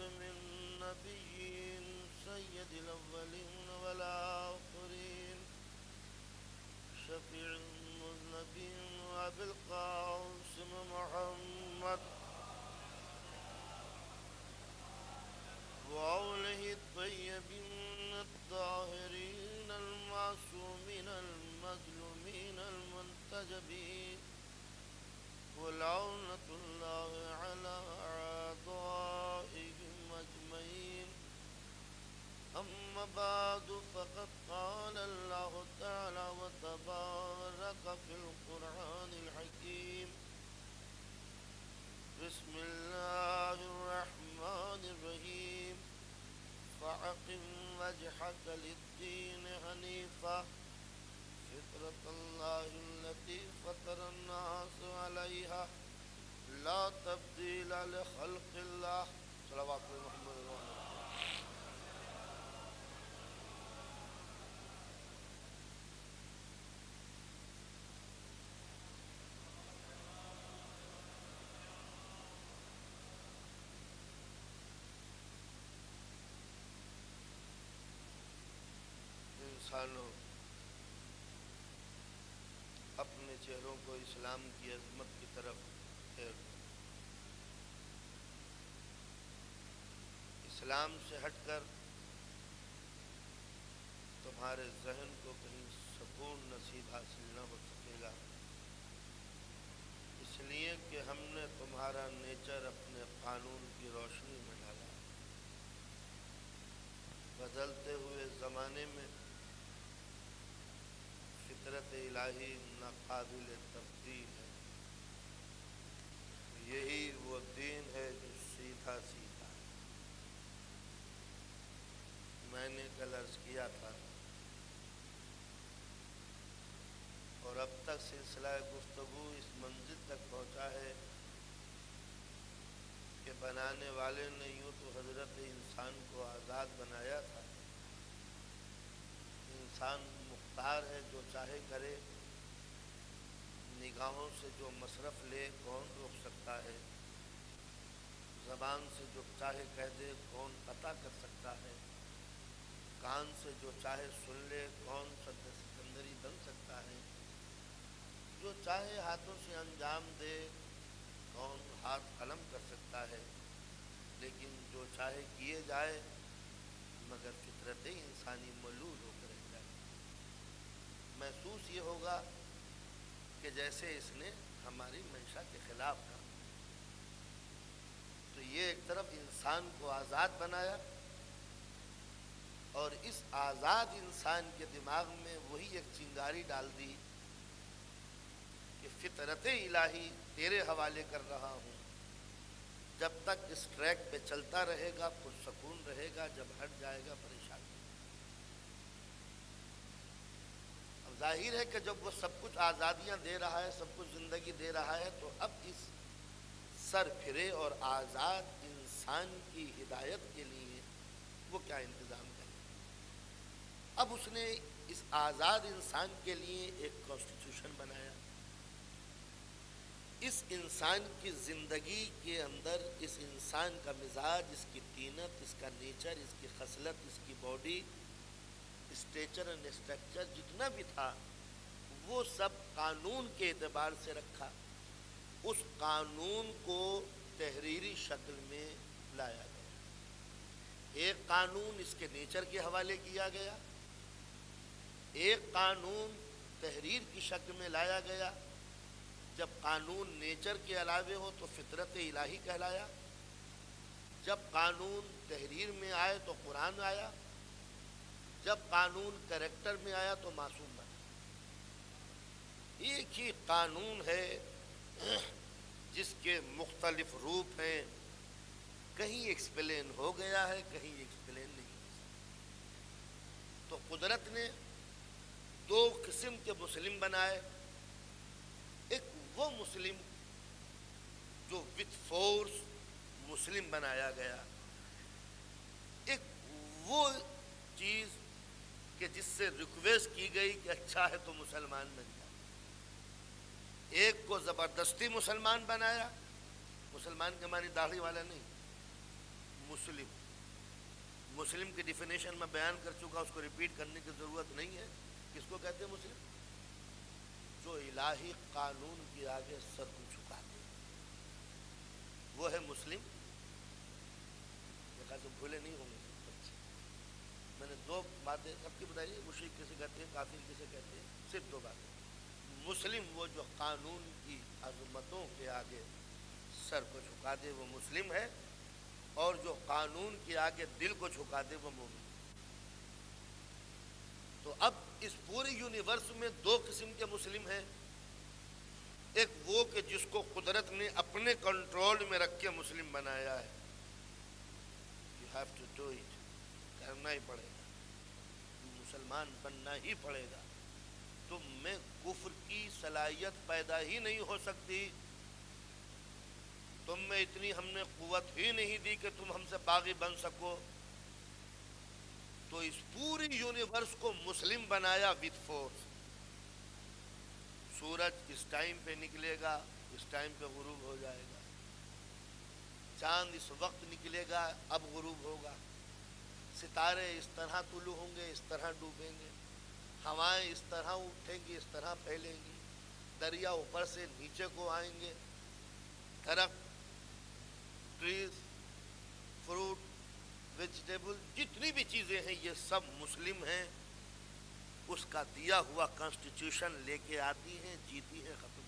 خاتم النبيين سيد الأولين والآخرين شفيع المذنبين وأبي القاسم محمد وأوله الطيبين الطاهرين المعصومين المظلومين المنتجبين ولعنة الله على أعدائهم أجمعين. أما بعد فقد قال الله تعالى وتبارك في القرآن الحكيم: بسم الله الرحمن الرحيم فأقم وجهك للدين حنيفا فطرة الله التي فطر الناس عليها لا تبديل لخلق الله. صلوات محمد انسانوں اپنے چہروں کو اسلام کی عظمت کی طرف پھیر دو. اسلام سے ہٹ کر تمہارے ذہن کو کہیں سکون نصیب حاصل نہ ہو سکے گا، اس لیے کہ ہم نے تمہارا نیچر اپنے قانون کی روشنی میں ڈالا. بدلتے ہوئے زمانے میں فطرت الہی ناقابل تبدیل ہے. یہی وہ دین ہے جو سیدھا سیدھا ہے. میں نے کل عرض کیا تھا اور اب تک سلسلہ گفتگو اس منزل تک پہنچا ہے کہ بنانے والے نے یوں تو حضرت انسان کو آزاد بنایا تھا. انسان مختار ہے، جو چاہے کرے. نگاہوں سے جو مصرف لے کون روک سکتا ہے؟ زبان سے جو چاہے کہہ دے کون قطع کر سکتا ہے؟ کان سے جو چاہے سن لے کون سکندری بن سکتا ہے؟ جو چاہے ہاتھوں سے انجام دے کون ہاتھ قلم کر سکتا ہے؟ لیکن جو چاہے کیے جائے مگر فطرت انسانی ملول ہو کر رہ جائے. محسوس یہ ہوگا کہ جیسے اس نے ہماری منشا کے خلاف کام. تو یہ ایک طرف انسان کو آزاد بنایا اور اس آزاد انسان کے دماغ میں وہی ایک چنگاری ڈال دی کہ فطرت الہی تیرے حوالے کر رہا ہوں. جب تک اس ٹریک پہ چلتا رہے گا پرسکون رہے گا، جب ہٹ جائے گا پریشانی. اب ظاہر ہے کہ جب وہ سب کچھ آزادیاں دے رہا ہے، سب کچھ زندگی دے رہا ہے، تو اب اس سر پھرے اور آزاد انسان کی ہدایت کے لیے وہ کیا انتظام کرے. اب اس نے اس آزاد انسان کے لیے ایک کانسٹیٹیوشن بنایا. اس انسان کی زندگی کے اندر اس انسان کا مزاج، اس کی طینت، اس کا نیچر، اس کی خصلت، اس کی باڈی اسٹیچر اینڈ اسٹرکچر جتنا بھی تھا وہ سب قانون کے اعتبار سے رکھا. اس قانون کو تحریری شکل میں لایا گیا. ایک قانون اس کے نیچر کے حوالے کیا گیا، ایک قانون تحریر کی شکل میں لایا گیا. جب قانون نیچر کے علاوہ ہو تو فطرت الہی کہلایا. جب قانون تحریر میں آئے تو قرآن آیا. جب قانون کریکٹر میں آیا تو معصوم بنا. ایک ہی قانون ہے جس کے مختلف روپ ہیں. کہیں ایکسپلین ہو گیا ہے، کہیں ایکسپلین نہیں. تو قدرت نے دو قسم کے مسلم بنائے. ایک وہ مسلم جو وتھ فورس مسلم بنایا گیا، ایک وہ چیز کہ جس سے ریکویسٹ کی گئی کہ اچھا ہے تو مسلمان بن جائے. ایک کو زبردستی مسلمان بنایا. مسلمان کے معنی داڑھی والا نہیں، مسلم، مسلم کی ڈیفینیشن میں بیان کر چکا، اس کو ریپیٹ کرنے کی ضرورت نہیں ہے. کس کو کہتے ہیں مسلم؟ جو الہی قانون کے آگے سر کو جھکا دے وہ ہے مسلم. سے بھولے نہیں ہوں گے. میں نے دو باتیں سب کی بتائی، مشرک کسے کہتے ہیں، کافر کسے کہتے ہیں، صرف دو باتیں. مسلم وہ جو قانون کی عظمتوں کے آگے سر کو جھکا دے وہ مسلم ہے، اور جو قانون کے آگے دل کو جھکا دے وہ مومن. تو اب اس پورے یونیورس میں دو قسم کے مسلم ہیں. ایک وہ کہ جس کو قدرت نے اپنے کنٹرول میں رکھ کے مسلم بنایا ہے. You have to do it. کرنا ہی پڑے گا، مسلمان بننا ہی پڑے گا. تم میں کفر کی صلاحیت پیدا ہی نہیں ہو سکتی. تم میں اتنی ہم نے قوت ہی نہیں دی کہ تم ہم سے باغی بن سکو. تو اس پوری یونیورس کو مسلم بنایا وتھ فورس. سورج اس ٹائم پہ نکلے گا، اس ٹائم پہ غروب ہو جائے گا. چاند اس وقت نکلے گا، اب غروب ہوگا. ستارے اس طرح طلوع ہوں گے، اس طرح ڈوبیں گے. ہوائیں اس طرح اٹھیں گی، اس طرح پھیلیں گی. دریا اوپر سے نیچے کو آئیں گے. درخت، ٹریز، فروٹ، ویجیٹیبل، جتنی بھی چیزیں ہیں یہ سب مسلم ہیں. اس کا دیا ہوا کانسٹیٹیوشن لے کے آتی ہیں، جیتی ہیں، ختم.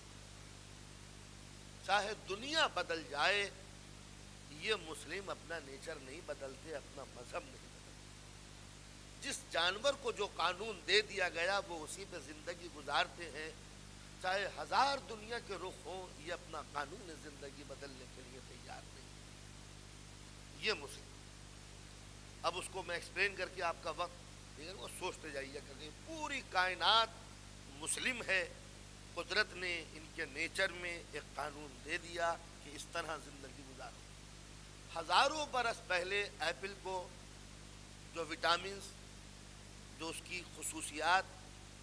چاہے دنیا بدل جائے یہ مسلم اپنا نیچر نہیں بدلتے، اپنا مذہب نہیں بدلتے. جس جانور کو جو قانون دے دیا گیا وہ اسی پہ زندگی گزارتے ہیں. چاہے 1000 دنیا کے رخ ہوں یہ اپنا قانون زندگی بدلنے کے لیے تیار نہیں. یہ مسلم. اب اس کو میں ایکسپلین کر کے آپ کا وقت وہ سوچتے جائیے کہ پوری کائنات مسلم ہے. قدرت نے ان کے نیچر میں ایک قانون دے دیا کہ اس طرح زندگی گزارو. ہزاروں برس پہلے ایپل کو جو وٹامنز، جو اس کی خصوصیات،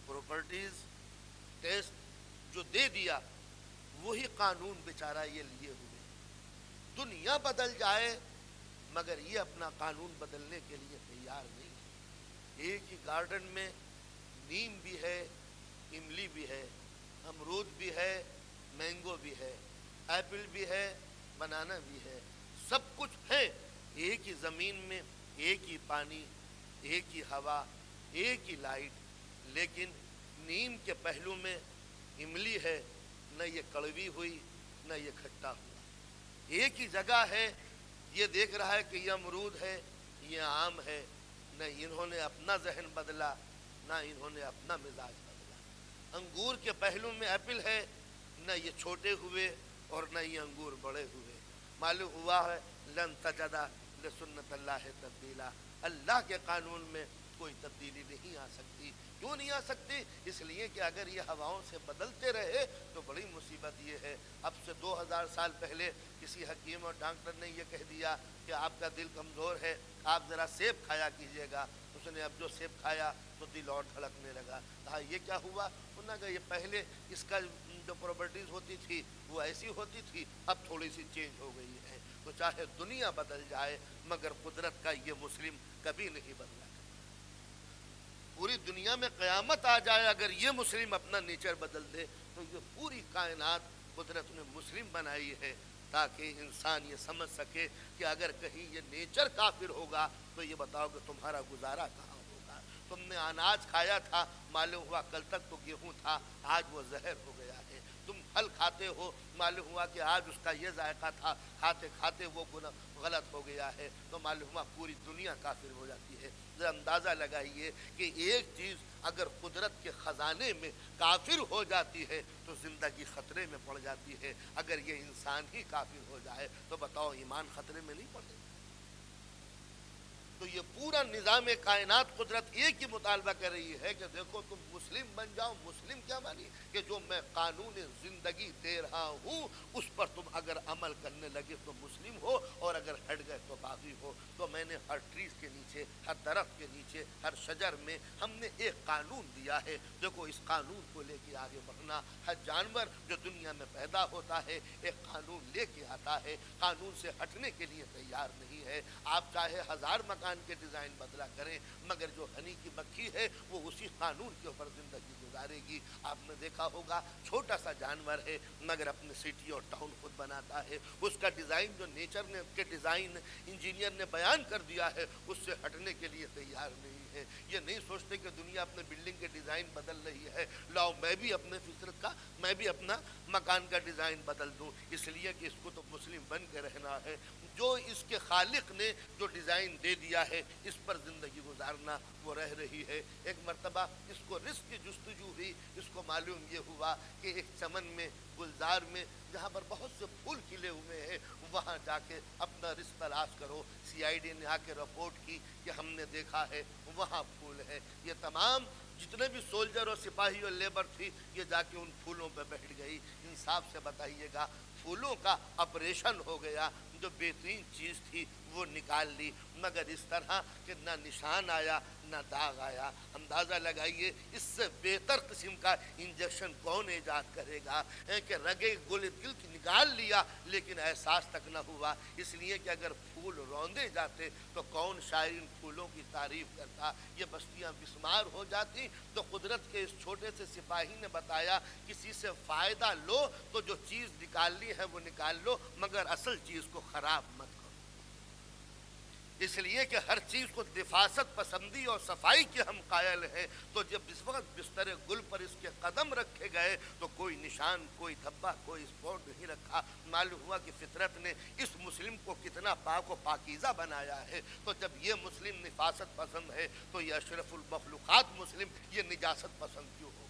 پراپرٹیز، ٹیسٹ جو دے دیا وہی قانون بیچارہ یہ لیے ہوئے. دنیا بدل جائے مگر یہ اپنا قانون بدلنے کے لیے تیار نہیں. ایک ہی گارڈن میں نیم بھی ہے، املی بھی ہے، امرود بھی ہے، مینگو بھی ہے، ایپل بھی ہے، بنانا بھی ہے، سب کچھ ہے. ایک ہی زمین میں، ایک ہی پانی، ایک ہی ہوا، ایک ہی لائٹ. لیکن نیم کے پہلو میں املی ہے، نہ یہ کڑوی ہوئی نہ یہ کھٹا ہوا. ایک ہی جگہ ہے، یہ دیکھ رہا ہے کہ یہ امرود ہے، یہ آم ہے. نہ انہوں نے اپنا ذہن بدلا، نہ انہوں نے اپنا مزاج بدلا. انگور کے پہلو میں ایپل ہے، نہ یہ چھوٹے ہوئے اور نہ یہ انگور بڑے ہوئے. معلوم ہوا ہے لن تجد لسنت اللہ تبدیلا. اللہ کے قانون میں کوئی تبدیلی نہیں آ سکتی. کیوں نہیں آ سکتی؟ اس لیے کہ اگر یہ ہواؤں سے بدلتے رہے تو بڑی مصیبت یہ ہے. اب سے 2000 سال پہلے کسی حکیم اور ڈاکٹر نے یہ کہہ دیا کہ آپ کا دل کمزور ہے، آپ ذرا سیب کھایا کیجیے گا. اس نے اب جو سیب کھایا تو دل اور دھڑکنے لگا. کہا یہ کیا ہوا؟ انہوں نے کہا یہ پہلے اس کا جو پراپرٹیز ہوتی تھی وہ ایسی ہوتی تھی، اب تھوڑی سی چینج ہو گئی ہے. تو چاہے دنیا بدل جائے مگر قدرت کا یہ مسلم کبھی نہیں بدلا. پوری دنیا میں قیامت آ جائے اگر یہ مسلم اپنا نیچر بدل دے تو یہ پوری کائنات قدرت نے مسلم بنائی ہے تاکہ انسان یہ سمجھ سکے کہ اگر کہیں یہ نیچر کافر ہوگا تو یہ بتاؤ کہ تمہارا گزارا کہاں ہوگا. تم نے اناج کھایا تھا، معلوم ہوا کل تک تو گیہوں تھا، آج وہ زہر ہو گیا ہے. تم پھل کھاتے ہو، معلوم ہوا کہ آج اس کا یہ ذائقہ تھا، کھاتے کھاتے وہ غلط ہو گیا ہے. تو معلوم ہوا پوری دنیا کافر ہو جاتی ہے. ذرا اندازہ لگائیے کہ ایک چیز اگر قدرت کے خزانے میں کافر ہو جاتی ہے تو زندگی خطرے میں پڑ جاتی ہے. اگر یہ انسان ہی کافر ہو جائے تو بتاؤ ایمان خطرے میں نہیں پڑے؟ تو یہ پورا نظام کائنات قدرت ایک ہی مطالبہ کر رہی ہے کہ دیکھو تم مسلم بن جاؤ. مسلم کیا مانی؟ کہ جو میں قانون زندگی دے رہا ہوں اس پر تم اگر عمل کرنے لگے تو مسلم ہو, اور اگر ہٹ گئے تو باغی ہو. تو میں نے ہر ٹریز کے نیچے, ہر درخت کے نیچے, ہر شجر میں ہم نے ایک قانون دیا ہے. دیکھو اس قانون کو لے کے آگے بڑھنا. ہر جانور جو دنیا میں پیدا ہوتا ہے ایک قانون لے کے آتا ہے, قانون سے ہٹنے کے لیے تیار نہیں ہے. آپ چاہے 1000 مکان کے ڈیزائن بدلا کریں, مگر جو ہنی کی مکھی ہے وہ اسی قانون کے اوپر زندگی گزارے گی. آپ نے دیکھا ہوگا چھوٹا سا جانور ہے مگر اپنے سٹی اور ٹاؤن خود بناتا ہے. اس کا ڈیزائن جو نیچر نے کے ڈیزائن انجینئر نے بیان کر دیا ہے اس سے ہٹنے کے لیے تیار نہیں ہے. یہ نہیں سوچتے کہ دنیا اپنے بلڈنگ کے ڈیزائن بدل رہی ہے, لاؤ میں بھی اپنے فطرت کا, میں بھی اپنا مکان کا ڈیزائن بدل دوں. اس لیے کہ اس کو تو مسلم بن کے رہنا ہے. جو اس کے خالق نے جو ڈیزائن دے دیا ہے اس پر زندگی گزارنا وہ رہ رہی ہے. ایک مرتبہ اس کو رزق کی جستجو ہوئی. اس کو معلوم یہ ہوا کہ ایک چمن میں, گلزار میں, جہاں پر بہت سے پھول کھلے ہوئے ہیں وہاں جا کے اپنا رزق تلاش کرو. سی آئی ڈی نے آ کے رپورٹ کی کہ ہم نے دیکھا ہے وہاں پھول ہے. یہ تمام جتنے بھی سولجر اور سپاہی اور لیبر تھی یہ جا کے ان پھولوں پہ بیٹھ گئی. انصاف سے بتائیے گا پھولوں کا آپریشن ہو گیا, جو بہترین چیز تھی وہ نکال لی, مگر اس طرح کہ نہ نشان آیا نہ داغ آیا. اندازہ لگائیے اس سے بہتر قسم کا انجیکشن کون ایجاد کرے گا کہ رگے گل دل کی نکال لیا لیکن احساس تک نہ ہوا. اس لیے کہ اگر پھول روندے جاتے تو کون شاعر ان پھولوں کی تعریف کرتا. یہ بستیاں بسمار ہو جاتی. تو قدرت کے اس چھوٹے سے سپاہی نے بتایا کسی سے فائدہ لو تو جو چیز نکالنی ہے وہ نکال لو, مگر اصل چیز کو خراب مت کرو. اس لیے کہ ہر چیز کو دفاست پسندی اور صفائی کے ہم قائل ہیں. تو جب اس وقت بستر گل پر اس کے قدم رکھے گئے تو کوئی نشان, کوئی دھبا, کوئی اسپاٹ نہیں رکھا. معلوم ہوا کہ فطرت نے اس مسلم کو کتنا پاک و پاکیزہ بنایا ہے. تو جب یہ مسلم نفاست پسند ہے تو یہ اشرف المخلوقات مسلم یہ نجاست پسند کیوں ہوگا؟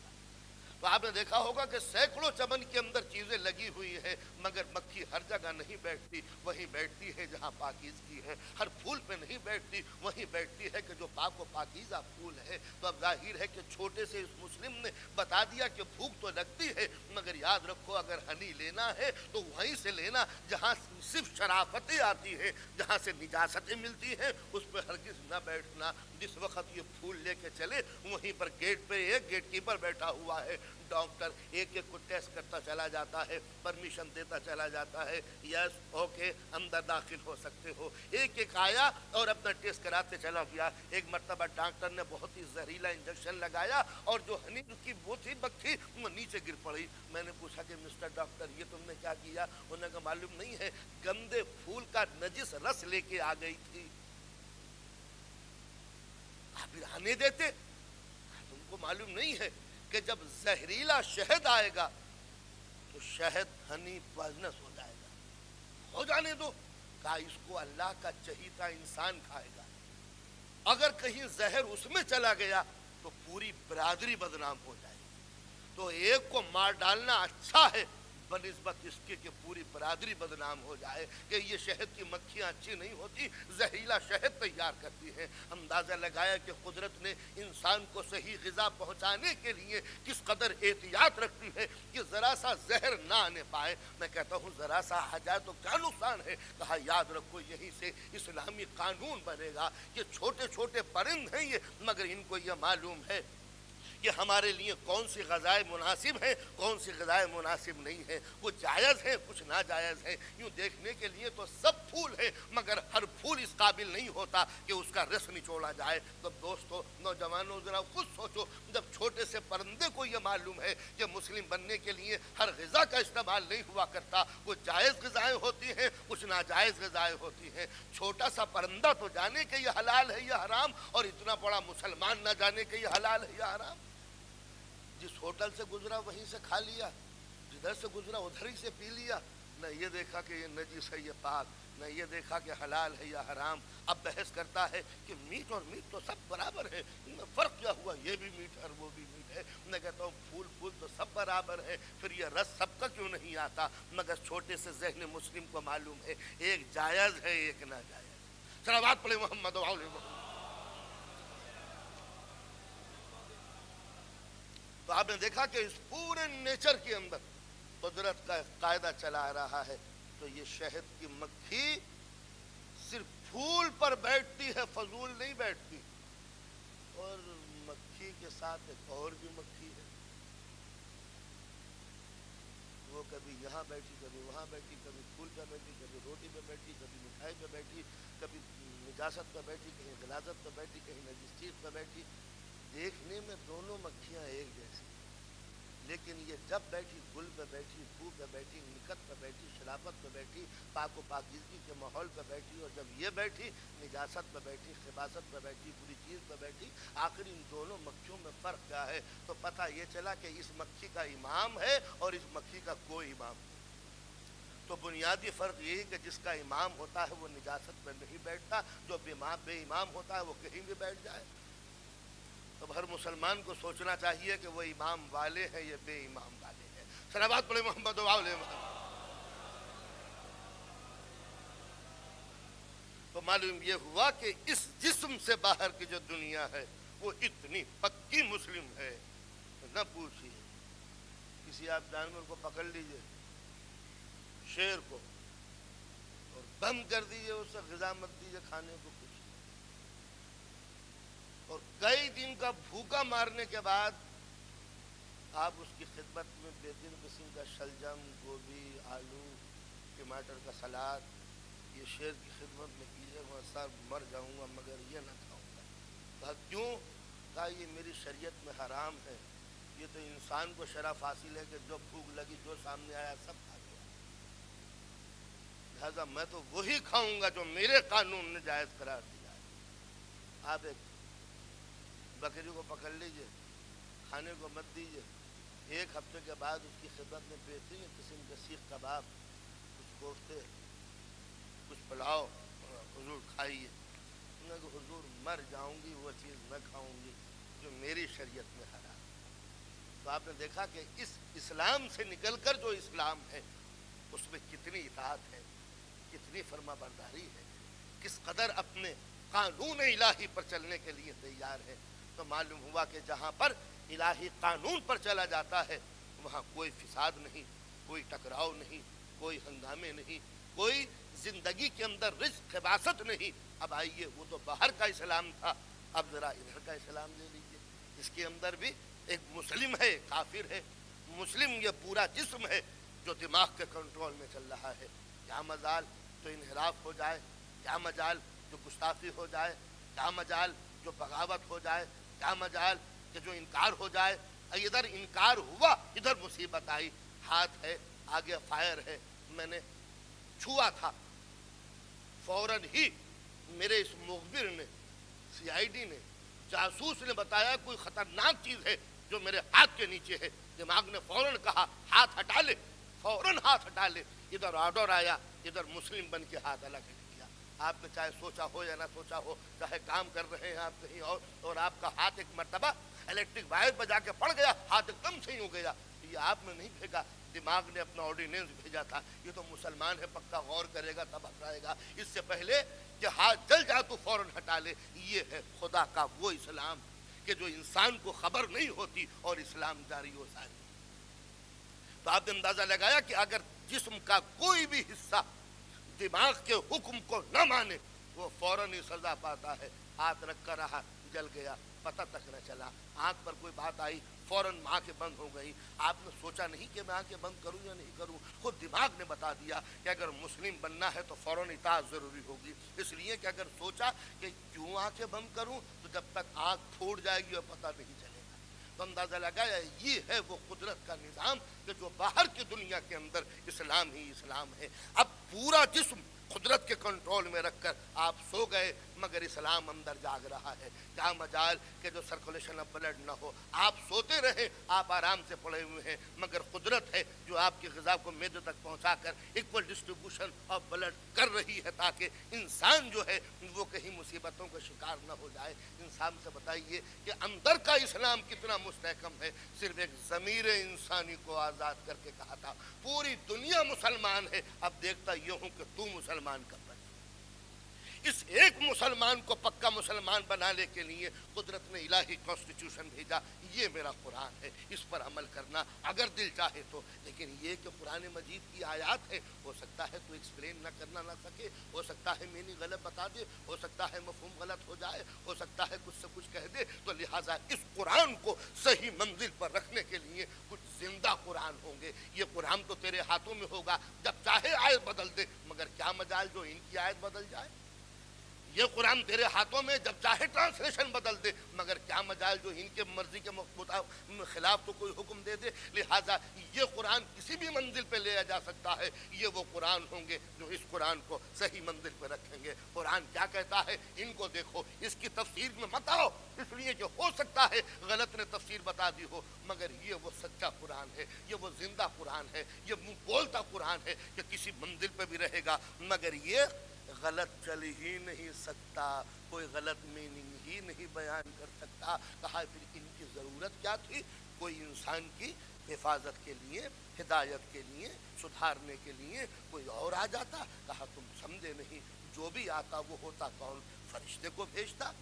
تو آپ نے دیکھا ہوگا کہ سینکڑوں چمن کے اندر چیزیں لگی ہوئی ہیں مگر مکھی ہر جگہ نہیں بیٹھتی. وہیں بیٹھتی ہے جہاں پاکیزگی ہے. ہر پھول پہ نہیں بیٹھتی, وہیں بیٹھتی ہے کہ جو پاک و پاکیزہ پھول ہے. تو اب ظاہر ہے کہ چھوٹے سے اس مسلم نے بتا دیا کہ بھوک تو لگتی ہے مگر یاد رکھو اگر ہنی لینا ہے تو وہیں سے لینا جہاں صرف شرافتیں آتی ہیں, جہاں سے نجاستیں ملتی ہیں. اس پہ ہرگز نہ بیٹھنا. جس وقت یہ پھول لے کے چلے وہیں پر گیٹ پہ ایک گیٹ کیپر بیٹھا ہوا ہے. ڈاکٹر ایک ایک کو ٹیسٹ کرتا چلا جاتا ہے, پرمیشن دیتا چلا جاتا ہے, یس اوکے اندر داخل ہو سکتے ہو. ایک ایک آیا اور اپنا ٹیسٹ کراتے چلا گیا. ایک مرتبہ ڈاکٹر نے بہت ہی زہریلا انجیکشن لگایا اور جو ہنی کی وہ تھی مکھی وہ نیچے گر پڑی. میں نے پوچھا کہ مسٹر ڈاکٹر یہ تم نے کیا کیا؟ انہوں نے کہا معلوم نہیں ہے, گندے پھول کا نجس رس لے کے آ گئی تھی. آپ آنے دیتے؟ تم کو معلوم نہیں ہے کہ جب زہریلا شہد آئے گا تو شہد ہنی پوائزنس ہو جائے گا. ہو جانے دو. کہا اس کو اللہ کا چہیتا انسان کھائے گا. اگر کہیں زہر اس میں چلا گیا تو پوری برادری بدنام ہو جائے گی. تو ایک کو مار ڈالنا اچھا ہے بنسبت اس کے کہ پوری برادری بدنام ہو جائے. کہ یہ شہد کی مکھیاں اچھی نہیں ہوتی, زہریلا شہد تیار کرتی ہیں. اندازہ لگایا کہ قدرت نے انسان کو صحیح غذا پہنچانے کے لیے کس قدر احتیاط رکھتی ہے کہ ذرا سا زہر نہ آنے پائے. میں کہتا ہوں ذرا سا آ جائے تو کیا نقصان ہے؟ کہا یاد رکھو یہیں سے اسلامی قانون بنے گا. یہ چھوٹے چھوٹے پرند ہیں یہ, مگر ان کو یہ معلوم ہے کہ ہمارے لیے کون سی غذائیں مناسب ہیں, کون سی غذائیں مناسب نہیں ہیں. کچھ جائز ہیں, کچھ ناجائز ہیں. یوں دیکھنے کے لیے تو سب پھول ہیں مگر ہر پھول اس قابل نہیں ہوتا کہ اس کا رس نچوڑا جائے. تو دوستو, نوجوانوں, ذرا خود سوچو, جب چھوٹے سے پرندے کو یہ معلوم ہے کہ مسلم بننے کے لیے ہر غذا کا استعمال نہیں ہوا کرتا, کچھ جائز غذائیں ہوتی ہیں, کچھ ناجائز غذائیں ہوتی ہیں. چھوٹا سا پرندہ تو جانے کہ یہ حلال ہے یہ حرام, اور اتنا بڑا مسلمان نہ جانے کہ یہ حلال ہے یہ حرام. جس ہوٹل سے گزرا وہیں سے کھا لیا, جدھر سے گزرا ادھر ہی سے پی لیا. نہ یہ دیکھا کہ یہ نجس ہے یہ پاک, نہ یہ دیکھا کہ حلال ہے یا حرام. اب بحث کرتا ہے کہ میٹ اور میٹ تو سب برابر ہے, فرق کیا ہوا, یہ بھی میٹ ہے اور وہ بھی میٹ ہے. میں کہتا ہوں پھول پھول تو سب برابر ہے, پھر یہ رس سب کا کیوں نہیں آتا؟ مگر چھوٹے سے ذہن مسلم کو معلوم ہے ایک جائز ہے ایک ناجائز. صلوات پڑھیں محمد و آل محمد۔ تو آپ نے دیکھا کہ اس پورے نیچر کے اندر قدرت کا قاعدہ چلا آ رہا ہے۔ تو یہ شہد کی مکھی صرف پھول پر بیٹھتی ہے، فضول نہیں بیٹھتی، اور مکھی کے ساتھ ایک اور بھی مکھی ہے، وہ کبھی یہاں بیٹھی، کبھی وہاں بیٹھی، کبھی پھول پہ بیٹھی، کبھی روٹی پہ بیٹھی، کبھی مٹھائی پہ بیٹھی، کبھی نجاست پہ بیٹھی، کہیں غلاظت پہ بیٹھی، کہیں نجس چیز پہ بیٹھی۔ دیکھنے میں دونوں مکھیاں ایک جیسی، لیکن یہ جب بیٹھی گل پہ بیٹھی، پھول پہ بیٹھی، نکت پہ بیٹھی، شرافت پہ بیٹھی، پاک و پاکیزگی کے ماحول پہ بیٹھی، اور جب یہ بیٹھی نجاست پہ بیٹھی، خباثت پہ بیٹھی، بری چیز پہ بیٹھی۔ آخر ان دونوں مکھیوں میں فرق کیا ہے؟ تو پتہ یہ چلا کہ اس مکھی کا امام ہے اور اس مکھی کا کوئی امام نہیں۔ تو بنیادی فرق یہی کہ جس کا امام ہوتا ہے وہ نجاست پہ نہیں بیٹھتا، جو بے امام ہوتا ہے وہ کہیں بھی بیٹھ جائے۔ تو ہر مسلمان کو سوچنا چاہیے کہ وہ امام والے ہیں یا بے امام والے ہیں۔ صلوات پڑھیں محمد و آل محمد۔ تو معلوم یہ ہوا کہ اس جسم سے باہر کی جو دنیا ہے وہ اتنی پکی مسلم ہے، نہ پوچھیے۔ کسی آپ جانور کو پکڑ لیجئے، شیر کو، اور بم کر دیجئے، اس سے غذا مت دیجئے کھانے کو کچھ، اور کئی دن کا بھوکا مارنے کے بعد آپ اس کی خدمت میں بہترین قسم کا شلجم، گوبھی، آلو، ٹماٹر کا سلاد، یہ شیر کی خدمت میں کیجیے، وہ سر مر جاؤں گا مگر یہ نہ کھاؤں گا۔ کہا کیوں؟ کہا یہ میری شریعت میں حرام ہے، یہ تو انسان کو شرف حاصل ہے کہ جو بھوک لگی جو سامنے آیا سب کھا گیا، لہذا میں تو وہی کھاؤں گا جو میرے قانون نے جائز قرار دیا ہے۔ آپ ایک بکری کو پکڑ لیجئے، کھانے کو مت دیجئے، ایک ہفتے کے بعد اس کی خدمت میں بہترین قسم کے سیخ کباب، کچھ کوفتے، کچھ پلاؤ، حضور کھائیے۔ انہوں نے کہا حضور مر جاؤں گی وہ چیز نہ کھاؤں گی جو میری شریعت میں حرام۔ تو آپ نے دیکھا کہ اس اسلام سے نکل کر جو اسلام ہے اس میں کتنی اطاعت ہے، کتنی فرما برداری ہے، کس قدر اپنے قانون الہی پر چلنے کے لیے تیار ہے۔ تو معلوم ہوا کہ جہاں پر الہی قانون پر چلا جاتا ہے وہاں کوئی فساد نہیں، کوئی ٹکراؤ نہیں، کوئی ہنگامے نہیں، کوئی زندگی کے اندر رزق خباثت نہیں۔ اب آئیے، وہ تو باہر کا اسلام تھا، اب ذرا ادھر کا اسلام لے لیجیے۔ اس کے اندر بھی ایک مسلم ہے، ایک کافر ہے۔ مسلم یہ پورا جسم ہے جو دماغ کے کنٹرول میں چل رہا ہے۔ کیا مجال جو انحراف ہو جائے، کیا مجال جو گستاخی ہو جائے، کیا مجال جو بغاوت ہو جائے، کیا مجال کہ جو انکار ہو جائے۔ ادھر انکار ہوا، ادھر مصیبت آئی۔ ہاتھ ہے، آگے فائر ہے، میں نے چھوا تھا، فوراً ہی میرے اس مخبر نے، سی آئی ڈی نے، جاسوس نے بتایا کوئی خطرناک چیز ہے جو میرے ہاتھ کے نیچے ہے۔ دماغ نے فوراً کہا ہاتھ ہٹا لے، فوراً ہاتھ ہٹا لے۔ ادھر آرڈر آیا، ادھر مسلم بن کے ہاتھ الگ ہٹ گیا۔ آپ نے چاہے سوچا ہو یا نہ سوچا ہو، چاہے کام کر رہے ہیں آپ کہیں اور آپ کا ہاتھ ایک مرتبہ الیکٹرک وائر پہ جا کے پڑ گیا، ہاتھ ایک دم صحیح ہو گیا۔ یہ آپ نے نہیں پھینکا، دماغ نے اپنا آرڈیننس بھیجا تھا۔ یہ تو مسلمان ہے، پکا غور کرے گا تب ہٹائے گا، اس سے پہلے کہ ہاتھ جل جائے تو فوراً ہٹا لے۔ یہ ہے خدا کا وہ اسلام کہ جو انسان کو خبر نہیں ہوتی اور اسلام جاری ہو ساری۔ تو آپ نے اندازہ لگایا کہ اگر جسم کا کوئی بھی حصہ دماغ کے حکم کو نہ مانے وہ فوراً ہی سزا پاتا ہے۔ ہاتھ رکھ کر رہا، جل گیا، پتہ تک نہ چلا۔ آنکھ پر کوئی بات آئی، فوراً آنکھیں بند ہو گئی۔ آپ نے سوچا نہیں کہ میں آنکھیں بند کروں یا نہیں کروں، خود دماغ نے بتا دیا کہ اگر مسلم بننا ہے تو فوراً اطاعت ضروری ہوگی۔ اس لیے کہ اگر سوچا کہ کیوں آنکھیں بند کروں تو جب تک آنکھ پھوٹ جائے گی اور پتہ نہیں چلے گا۔ تو اندازہ لگایا یہ ہے وہ قدرت کا نظام کہ جو باہر کی دنیا کے اندر اسلام ہی اسلام ہے۔ اب پورا جسم قدرت کے کنٹرول میں رکھ کر آپ سو گئے مگر اسلام اندر جاگ رہا ہے۔ کیا مجال کہ جو سرکولیشن آف بلڈ نہ ہو، آپ سوتے رہیں، آپ آرام سے پڑے ہوئے ہیں، مگر قدرت ہے جو آپ کی غذا کو معدے تک پہنچا کر ایکول ڈسٹریبیوشن آف بلڈ کر رہی ہے تاکہ انسان جو ہے وہ کہیں مصیبتوں کا شکار نہ ہو جائے۔ انسان سے بتائیے کہ اندر کا اسلام کتنا مستحکم ہے۔ صرف ایک ضمیر انسانی کو آزاد کر کے کہا تھا پوری دنیا مسلمان ہے، اب دیکھتا یہ ہوں کہ تو مسلمان کب بنے۔ اس ایک مسلمان کو پکا مسلمان بنانے کے لیے قدرت نے الہی کانسٹیٹیوشن بھیجا. یہ میرا قرآن ہے, اس پر عمل کرنا اگر دل چاہے تو. لیکن یہ کہ قرآن مجید کی آیات ہے, ہو سکتا ہے تو ایکسپلین نہ کرنا نہ سکے, ہو سکتا ہے مینی غلط بتا دے, ہو سکتا ہے مفہوم غلط ہو جائے, ہو سکتا ہے کچھ سے کچھ کہہ دے. تو لہٰذا اس قرآن کو صحیح منزل پر رکھنے کے لیے کچھ زندہ قرآن ہوں گے. یہ قرآن تو تیرے ہاتھوں میں ہوگا, جب چاہے آیت بدل دے, مگر کیا مجال جو ان کی آیت بدل جائے. یہ قرآن تیرے ہاتھوں میں, جب چاہے ٹرانسلیشن بدل دے, مگر کیا مجال جو ان کے مرضی کے خلاف تو کوئی حکم دے دے. لہٰذا یہ قرآن کسی بھی منزل پہ لے جا سکتا ہے. یہ وہ قرآن ہوں گے جو اس قرآن کو صحیح منزل پہ رکھیں گے. قرآن کیا کہتا ہے ان کو دیکھو, اس کی تفسیر میں مت آؤ, اس لیے کہ ہو سکتا ہے غلط نے تفسیر بتا دی ہو, مگر یہ وہ سچا قرآن ہے, یہ وہ زندہ قرآن ہے, یہ منہ بولتا قرآن ہے کہ کسی منزل پہ بھی رہے گا مگر یہ غلط چل ہی نہیں سکتا, کوئی غلط میننگ ہی نہیں بیان کر سکتا. کہا پھر ان کی ضرورت کیا تھی؟ کوئی انسان کی حفاظت کے لیے, ہدایت کے لیے, سدھارنے کے لیے کوئی اور آ جاتا. کہا تم سمجھے نہیں, جو بھی آتا وہ ہوتا کون؟ فرشتے کو بھیجتا,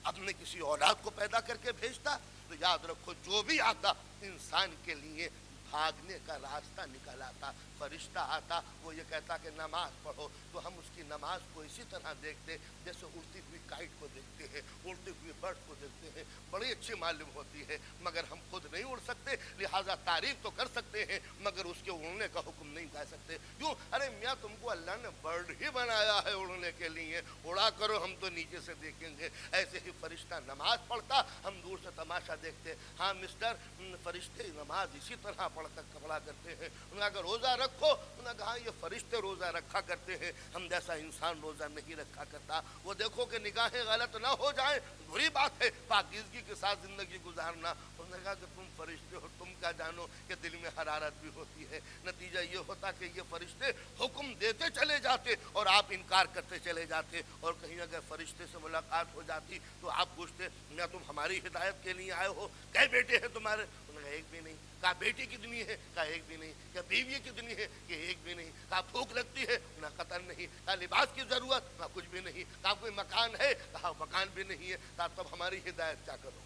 اپنے کسی اولاد کو پیدا کر کے بھیجتا. تو یاد رکھو جو بھی آتا انسان کے لیے بھاگنے کا راستہ نکل آتا. فرشتہ آتا, وہ یہ کہتا کہ نماز پڑھو, تو ہم اس کی نماز کو اسی طرح دیکھتے جیسے اڑتی ہوئی کائٹ کو دیکھتے ہیں, اڑتے ہوئے برڈ کو دیکھتے ہیں. بڑی اچھی معلوم ہوتی ہے, مگر ہم خود نہیں اڑ سکتے, لہٰذا تعریف تو کر سکتے ہیں مگر اس کے اڑنے کا حکم نہیں کہہ سکتے. کیوں؟ ارے میاں تم کو اللہ نے برڈ ہی بنایا ہے اڑنے کے لیے, اڑا کرو, ہم تو نیچے سے دیکھیں گے. ایسے ہی فرشتہ نماز پڑھتا, ہم دور سے تماشا دیکھتے. ہاں مسٹر, فرشتے نماز اسی طرح پڑھا کرتے ہیں. انہوں نے کہا روزہ رکھو, انہوں نے کہا یہ فرشتے روزہ رکھا کرتے ہیں, ہم جیسا انسان روزہ نہیں رکھا کرتا. وہ دیکھو کہ نگاہیں غلط نہ ہو جائیں, بری بات ہے, پاکیزگی کے ساتھ زندگی گزارنا. انہوں نے کہا کہ تم فرشتے ہو, تم کیا جانو کہ دل میں حرارت بھی ہوتی ہے. نتیجہ یہ ہوتا کہ یہ فرشتے حکم دیتے چلے جاتے اور آپ انکار کرتے چلے جاتے. اور کہیں اگر فرشتے سے ملاقات ہو جاتی تو آپ پوچھتے کیا تم ہماری ہدایت کے لیے آئے ہو؟ کئے بیٹے ہیں تمہارے؟ انہوں نے کہا ایک بھی نہیں. کہا بیٹی کتنی ہے؟ کہا ایک بھی نہیں. کیا بیوی کتنی ہے؟ کہ ایک بھی نہیں. کہا بھوک لگتی ہے؟ نہ قطن نہیں. کہا لباس کی ضرورت؟ نہ کچھ بھی نہیں. کہا کوئی مکان ہے؟ کہا مکان بھی نہیں ہے. کہا تب ہماری ہدایت کیا کرو؟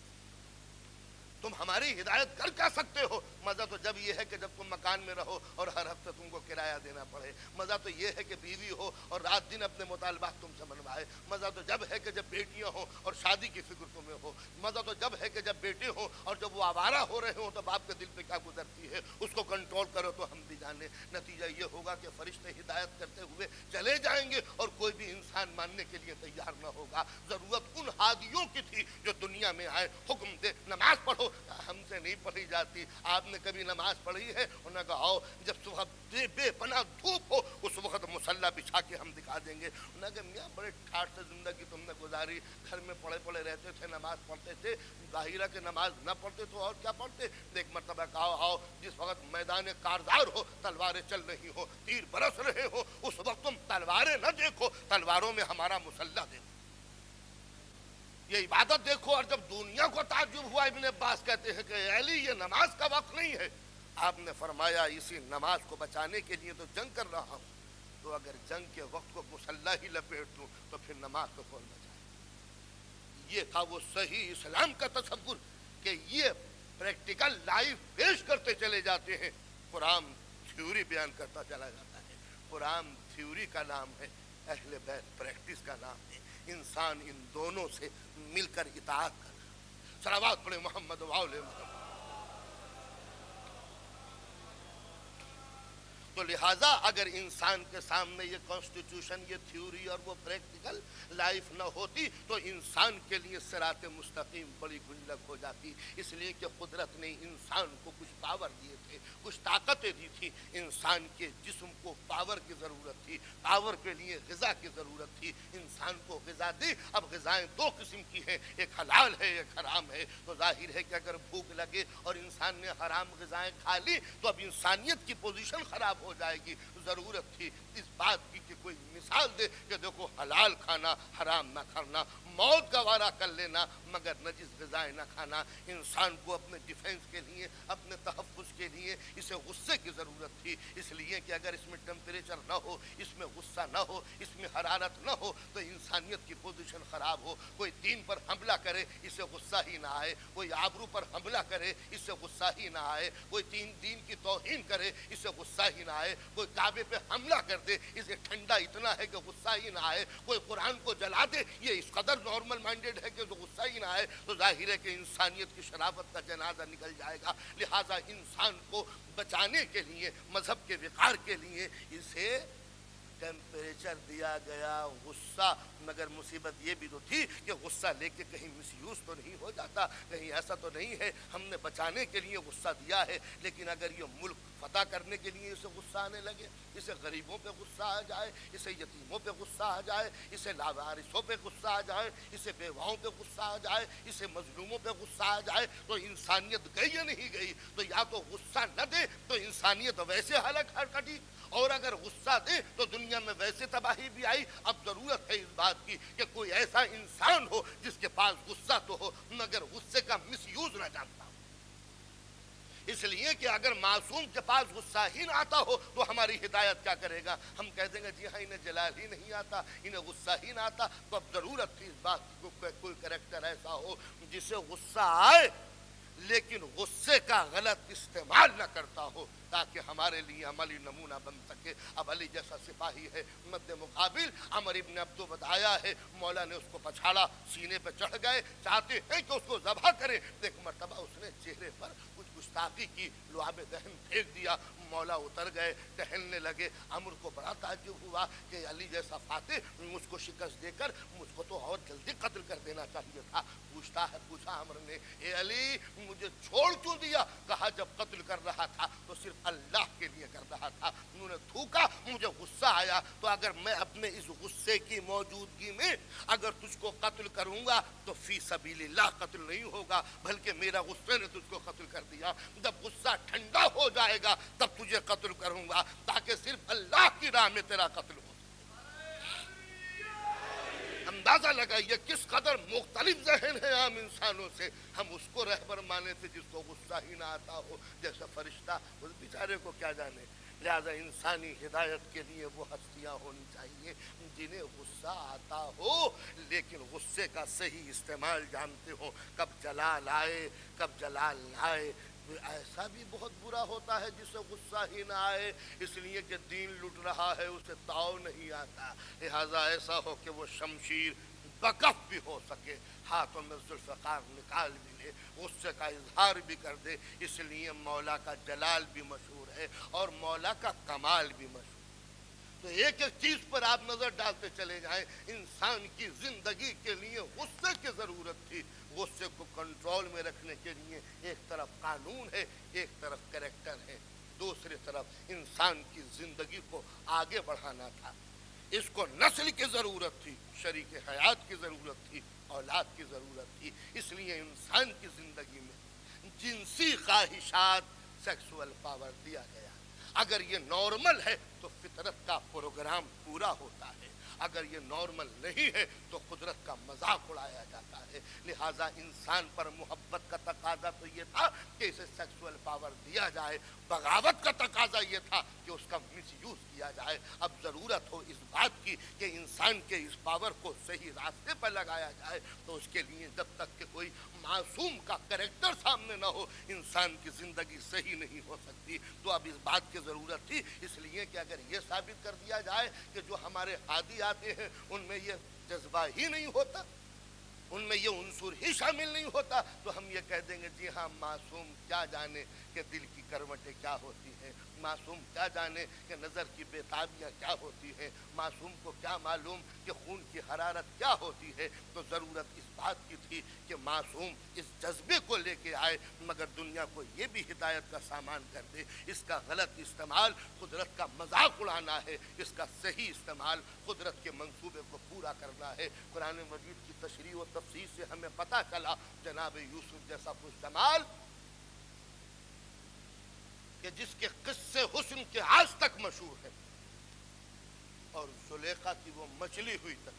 تم ہماری ہدایت کر کیا سکتے ہو؟ مزہ تو جب یہ ہے کہ جب تم مکان میں رہو اور ہر ہفتے تم کو کرایہ دینا پڑے. مزہ تو یہ ہے کہ بیوی ہو اور رات دن اپنے مطالبات تم سے منوائے. مزہ تو جب ہے کہ جب بیٹیاں ہوں اور شادی کی فکر تمہیں ہو. مزہ تو جب ہے کہ جب بیٹے ہوں اور جب وہ آوارہ ہو رہے ہوں تو باپ کے دل پہ کیا گزرتی ہے, اس کو کنٹرول کرو تو ہم بھی جانے. نتیجہ یہ ہوگا کہ فرشتے ہدایت کرتے ہوئے چلے جائیں گے اور کوئی بھی انسان ماننے کے لیے تیار نہ ہوگا. ضرورت ان ہادیوں کی تھی جو دنیا میں آئے, حکم دے نماز پڑھو. ہم سے نہیں پڑھی جاتی. آپ نے کبھی نماز پڑھی ہے؟ انہوں نے کہا آؤ, جب صبح بے پناہ دھوپ ہو اس وقت مصلی بچھا کے ہم دکھا دیں گے. انہوں نے کہا میاں بڑے ٹھاٹ سے زندگی تم نے گزاری, گھر میں پڑے رہتے تھے, نماز پڑھتے تھے. ظاہرہ کہ نماز نہ پڑھتے تو اور کیا پڑھتے. ایک مرتبہ کہا آؤ, جس وقت میدان کارزار ہو, تلواریں چل رہی ہو, تیر برس رہے ہو, اس وقت تم تلواریں نہ دیکھو, تلواروں میں ہمارا مصلی دیکھو, یہ عبادت دیکھو. اور جب دنیا کو تعجب ہوا, ابن عباس کہتے ہیں کہ علی یہ نماز کا وقت نہیں ہے. آپ نے فرمایا اسی نماز کو بچانے کے لیے تو جنگ کر رہا ہوں, تو اگر جنگ کے وقت کو مصلی ہی لپیٹ دوں تو پھر نماز کو کون بچائے. یہ تھا وہ صحیح اسلام کا تصور کہ یہ پریکٹیکل لائف پیش کرتے چلے جاتے ہیں. قرآن تھیوری بیان کرتا چلا جاتا ہے. قرآن تھیوری کا نام ہے, اہل بیت پریکٹس کا نام ہے. انسان ان دونوں سے مل کر اطاعت کرنا. صلوات پڑھے محمد و آل محمد. تو لہٰذا اگر انسان کے سامنے یہ کانسٹیٹیوشن, یہ تھیوری اور وہ پریکٹیکل لائف نہ ہوتی تو انسان کے لیے صراط مستقیم بڑی گنجلک ہو جاتی. اس لیے کہ قدرت نے انسان کو کچھ پاور دیے تھے, کچھ طاقتیں دی تھی. انسان کے جسم کو پاور کی ضرورت تھی, پاور کے لیے غذا کی ضرورت تھی. انسان کو غذا دی. اب غذائیں دو قسم کی ہیں, ایک حلال ہے, ایک حرام ہے. تو ظاہر ہے کہ اگر بھوک لگے اور انسان نے حرام غذائیں کھا لی تو اب انسانیت کی پوزیشن خراب ہو جائے گی. ضرورت تھی اس بات کی کہ کوئی مثال دے کہ دیکھو حلال کھانا, حرام نہ کھانا. موت گوارا کر لینا مگر نجس غذائیں نہ کھانا۔ انسان کو اپنے ڈیفینس کے لیے، اپنے تحفظ کے لیے اسے غصے کی ضرورت تھی، اس لیے کہ اگر اس میں ٹیمپریچر نہ ہو، اس میں غصہ نہ ہو، اس میں حرارت نہ ہو تو انسانیت کی پوزیشن خراب ہو۔ کوئی دین پر حملہ کرے اسے غصہ ہی نہ آئے، کوئی آبرو پر حملہ کرے اسے غصہ ہی نہ آئے، کوئی دین کی توہین کرے اسے غصہ ہی نہ آئے، کوئی کعبے پہ حملہ کر دے اسے ٹھنڈا اتنا ہے کہ غصہ ہی نہ آئے، کوئی قرآن کو جلا دے یہ اس قدر نارمل مائنڈیڈ ہے کہ غصہ ہی نہ آئے، تو ظاہر ہے کہ انسانیت کی شرافت کا جنازہ نکل جائے گا۔ لہٰذا انسان کو بچانے کے لیے، مذہب کے وقار کے لیے اسے ٹیمپریچر دیا گیا، غصہ۔ مگر مصیبت یہ بھی تو تھی کہ غصہ لے کے کہیں مس یوز تو نہیں ہو جاتا، کہیں ایسا تو نہیں ہے ہم نے بچانے کے لیے غصہ دیا ہے، لیکن اگر یہ ملک فتح کرنے کے لیے اسے غصہ آنے لگے، اسے غریبوں پہ غصہ آ جائے، اسے یتیموں پہ غصہ آ جائے، اسے لاوارثوں پہ غصہ آ جائے، اسے بیواؤں پہ غصہ آ جائے، اسے مظلوموں پہ غصہ آ جائے، تو انسانیت گئی یا نہیں گئی؟ تو یا تو غصہ نہ دے تو انسانیت ویسے ہلاک ہٹی، اور اگر غصہ دے تو دنیا میں ویسے تباہی بھی آئی۔ اب ضرورت ہے اس بات کی کہ کوئی ایسا انسان ہو جس کے پاس غصہ تو ہو مگر غصے کا مس یوز نہ جانتا ہو، اس لیے کہ اگر معصوم کے پاس غصہ ہی نہ آتا ہو تو ہماری ہدایت کیا کرے گا؟ ہم کہہ دیں گے جی ہاں انہیں جلال ہی نہیں آتا، انہیں غصہ ہی نہ آتا۔ تو اب ضرورت تھی اس بات کی کوئی کریکٹر ایسا ہو جسے غصہ آئے لیکن غصے کا غلط استعمال نہ کرتا ہو، تاکہ ہمارے لیے عملی نمونہ بن سکے۔ اب علی جیسا سپاہی ہے مد مقابل، عمر ابن عبد آیا ہے، مولا نے اس کو پچھاڑا، سینے پہ چڑھ گئے، چاہتے ہیں کہ اس کو ذبح کرے، ایک مرتبہ اس نے چہرے پر کچھ گستاخی کی، لعاب دہن پھینک دیا، مولا اتر گئے، ٹہلنے لگے۔ عمر کو بڑا تعجب ہوا کہ علی جیسا فاتح مجھ کو شکست دے کر مجھ کو تو اور جلدی قتل کر دینا چاہیے تھا۔ پوچھا عمر نے، اے علی مجھے چھوڑ کیوں دیا؟ کہا جب قتل کر رہا تھا تو صرف اللہ کے لیے کر رہا تھا، انہوں نے تھوکا، مجھے غصہ آیا، تو اگر میں اپنے اس غصے کی موجودگی میں اگر تجھ کو قتل کروں گا تو فی سبیل اللہ قتل نہیں ہوگا، بلکہ میرا غصے نے تجھ کو قتل کر دیا۔ جب غصہ ٹھنڈا ہو جائے گا تب تجھے قتل کروں گا، تاکہ صرف اللہ کی راہ میں تیرا قتل ہو۔ اندازہ لگائیے کس قدر مختلف ذہن ہے عام انسانوں سے، ہم اس کو رہبر مانے تھے جس کو غصہ ہی نہ آتا ہو، جیسا فرشتہ، اس بیچارے کو کیا جانے۔ لہذا انسانی ہدایت کے لیے وہ ہستیاں ہونی چاہیے جنہیں غصہ آتا ہو لیکن غصے کا صحیح استعمال جانتے ہو، کب جلال آئے کب جلال نہ آئے۔ ایسا بھی بہت برا ہوتا ہے جسے غصہ ہی نہ آئے، اس لیے کہ دین لٹ رہا ہے، اسے تاؤ نہیں آتا، لہذا ایسا ہو کہ وہ شمشیر بکف بھی ہو سکے، ہاتھوں میں ذوالفقار نکال بھی لے، غصے کا اظہار بھی کر دے۔ اس لیے مولا کا جلال بھی مشہور ہے اور مولا کا کمال بھی مشہور ہے۔ تو ایک ایک چیز پر آپ نظر ڈالتے چلے جائیں، انسان کی زندگی کے لیے غصے کی ضرورت تھی، غصے کو کنٹرول میں رکھنے کے لیے ایک طرف قانون ہے، ایک طرف کریکٹر ہے، دوسری طرف انسان کی زندگی کو آگے بڑھانا تھا، اس کو نسل کی ضرورت تھی، شریک حیات کی ضرورت تھی، اولاد کی ضرورت تھی۔ اس لیے انسان کی زندگی میں جنسی خواہشات، سیکسول پاور دیا گیا۔ اگر یہ نارمل ہے تو فطرت کا پروگرام پورا ہوتا ہے، اگر یہ نارمل نہیں ہے تو قدرت کا مذاق اڑایا جاتا ہے۔ لہٰذا انسان پر محبت کا تقاضا تو یہ تھا کہ اسے سیکسول پاور دیا جائے، بغاوت کا تقاضا یہ تھا کہ اس کا مس یوز کیا جائے۔ اب ضرورت ہو اس بات کی کہ انسان کے اس پاور کو صحیح راستے پر لگایا جائے، تو اس کے لیے جب تک کہ کوئی معصوم کا کریکٹر سامنے نہ ہو انسان کی زندگی صحیح نہیں ہو سکتی۔ تو اب اس بات کی ضرورت تھی، اس لیے کہ اگر یہ ثابت کر دیا جائے کہ جو ہمارے ہادی آتے ہیں ان میں یہ جذبہ ہی نہیں ہوتا، ان میں یہ عنصر ہی شامل نہیں ہوتا، تو ہم یہ کہہ دیں گے جی ہاں معصوم کیا جانے کہ دل کی کروٹیں کیا ہوتی ہیں، معصوم کیا جانے کہ نظر کی بےتابیاں کیا ہوتی ہیں، معصوم کو کیا معلوم کہ خون کی حرارت کیا ہوتی ہے۔ تو ضرورت اس بات کی تھی کہ معصوم اس جذبے کو لے کے آئے، مگر دنیا کو یہ بھی ہدایت کا سامان کر دے۔ اس کا غلط استعمال قدرت کا مذاق اڑانا ہے، اس کا صحیح استعمال قدرت کے منصوبے کو پورا کرنا ہے۔ قرآن مجید کی تشریح و تفسیر سے ہمیں پتہ چلا جناب یوسف جیسا خوش جمال کہ جس کے قصے حسن کے آج تک مشہور ہیں، اور زلیخا کی وہ مچلی ہوئی تک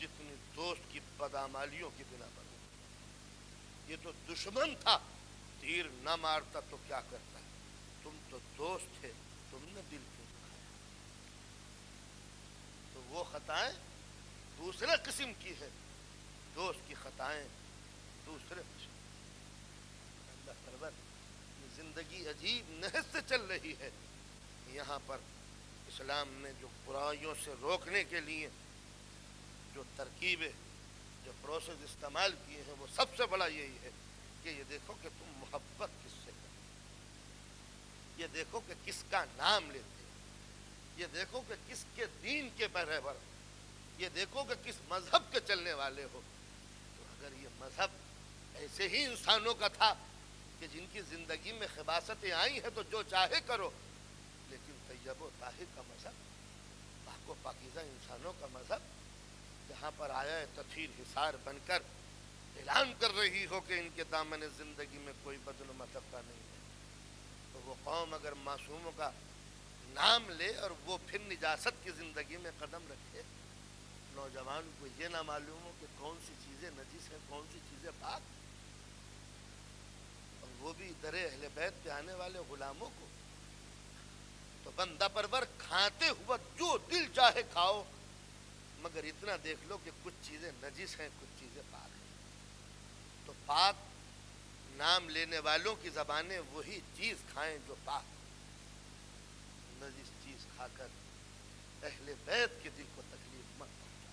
جتنی دوست کی بدعمالیوں کی بنا پر ہو. یہ تو دشمن تھا، تیر نہ مارتا تو کیا کرتا ہے؟ تم تو دوست تھے، تم نے دل کیوں دکھایا؟ تو وہ خطائیں دوسرے قسم کی ہے، دوست کی خطائیں دوسرے قسم. اللہ پرور، یہ زندگی عجیب نہج سے چل رہی ہے. یہاں پر اسلام نے جو برائیوں سے روکنے کے لیے جو ترکیبیں، جو پروسیس استعمال کیے ہیں، وہ سب سے بڑا یہی ہے کہ یہ دیکھو کہ تم محبت کس سے کرو، یہ دیکھو کہ کس کا نام لیتے ہو، یہ دیکھو کہ کس کے دین کے برابر، یہ دیکھو کہ کس مذہب کے چلنے والے ہو. تو اگر یہ مذہب ایسے ہی انسانوں کا تھا کہ جن کی زندگی میں خباثتیں آئی ہیں تو جو چاہے کرو، لیکن طیب و طاہر کا مذہب، پاک و پاکیزہ انسانوں کا مذہب، جہاں پر آیا تطہیر حصار بن کر اعلان کر رہی ہو کہ ان کے دامن زندگی میں کوئی بدن مذہب کا نہیں ہے، تو وہ قوم اگر معصوموں کا نام لے اور وہ پھر نجاست کی زندگی میں قدم رکھے، نوجوان کو یہ نہ معلوم ہو کہ کون سی چیزیں نجس ہیں، کون سی چیزیں پاک، اور وہ بھی در اہل بیت پہ آنے والے غلاموں کو. تو بندہ پرور، کھاتے ہوا جو دل چاہے کھاؤ، مگر اتنا دیکھ لو کہ کچھ چیزیں نجس ہیں، کچھ چیزیں پاک ہیں. تو پاک نام لینے والوں کی زبانیں وہی چیز کھائیں جو پاک ہو. نجس چیز کھا کر اہل بیت کے دل کو تکلیف مت پہنچا.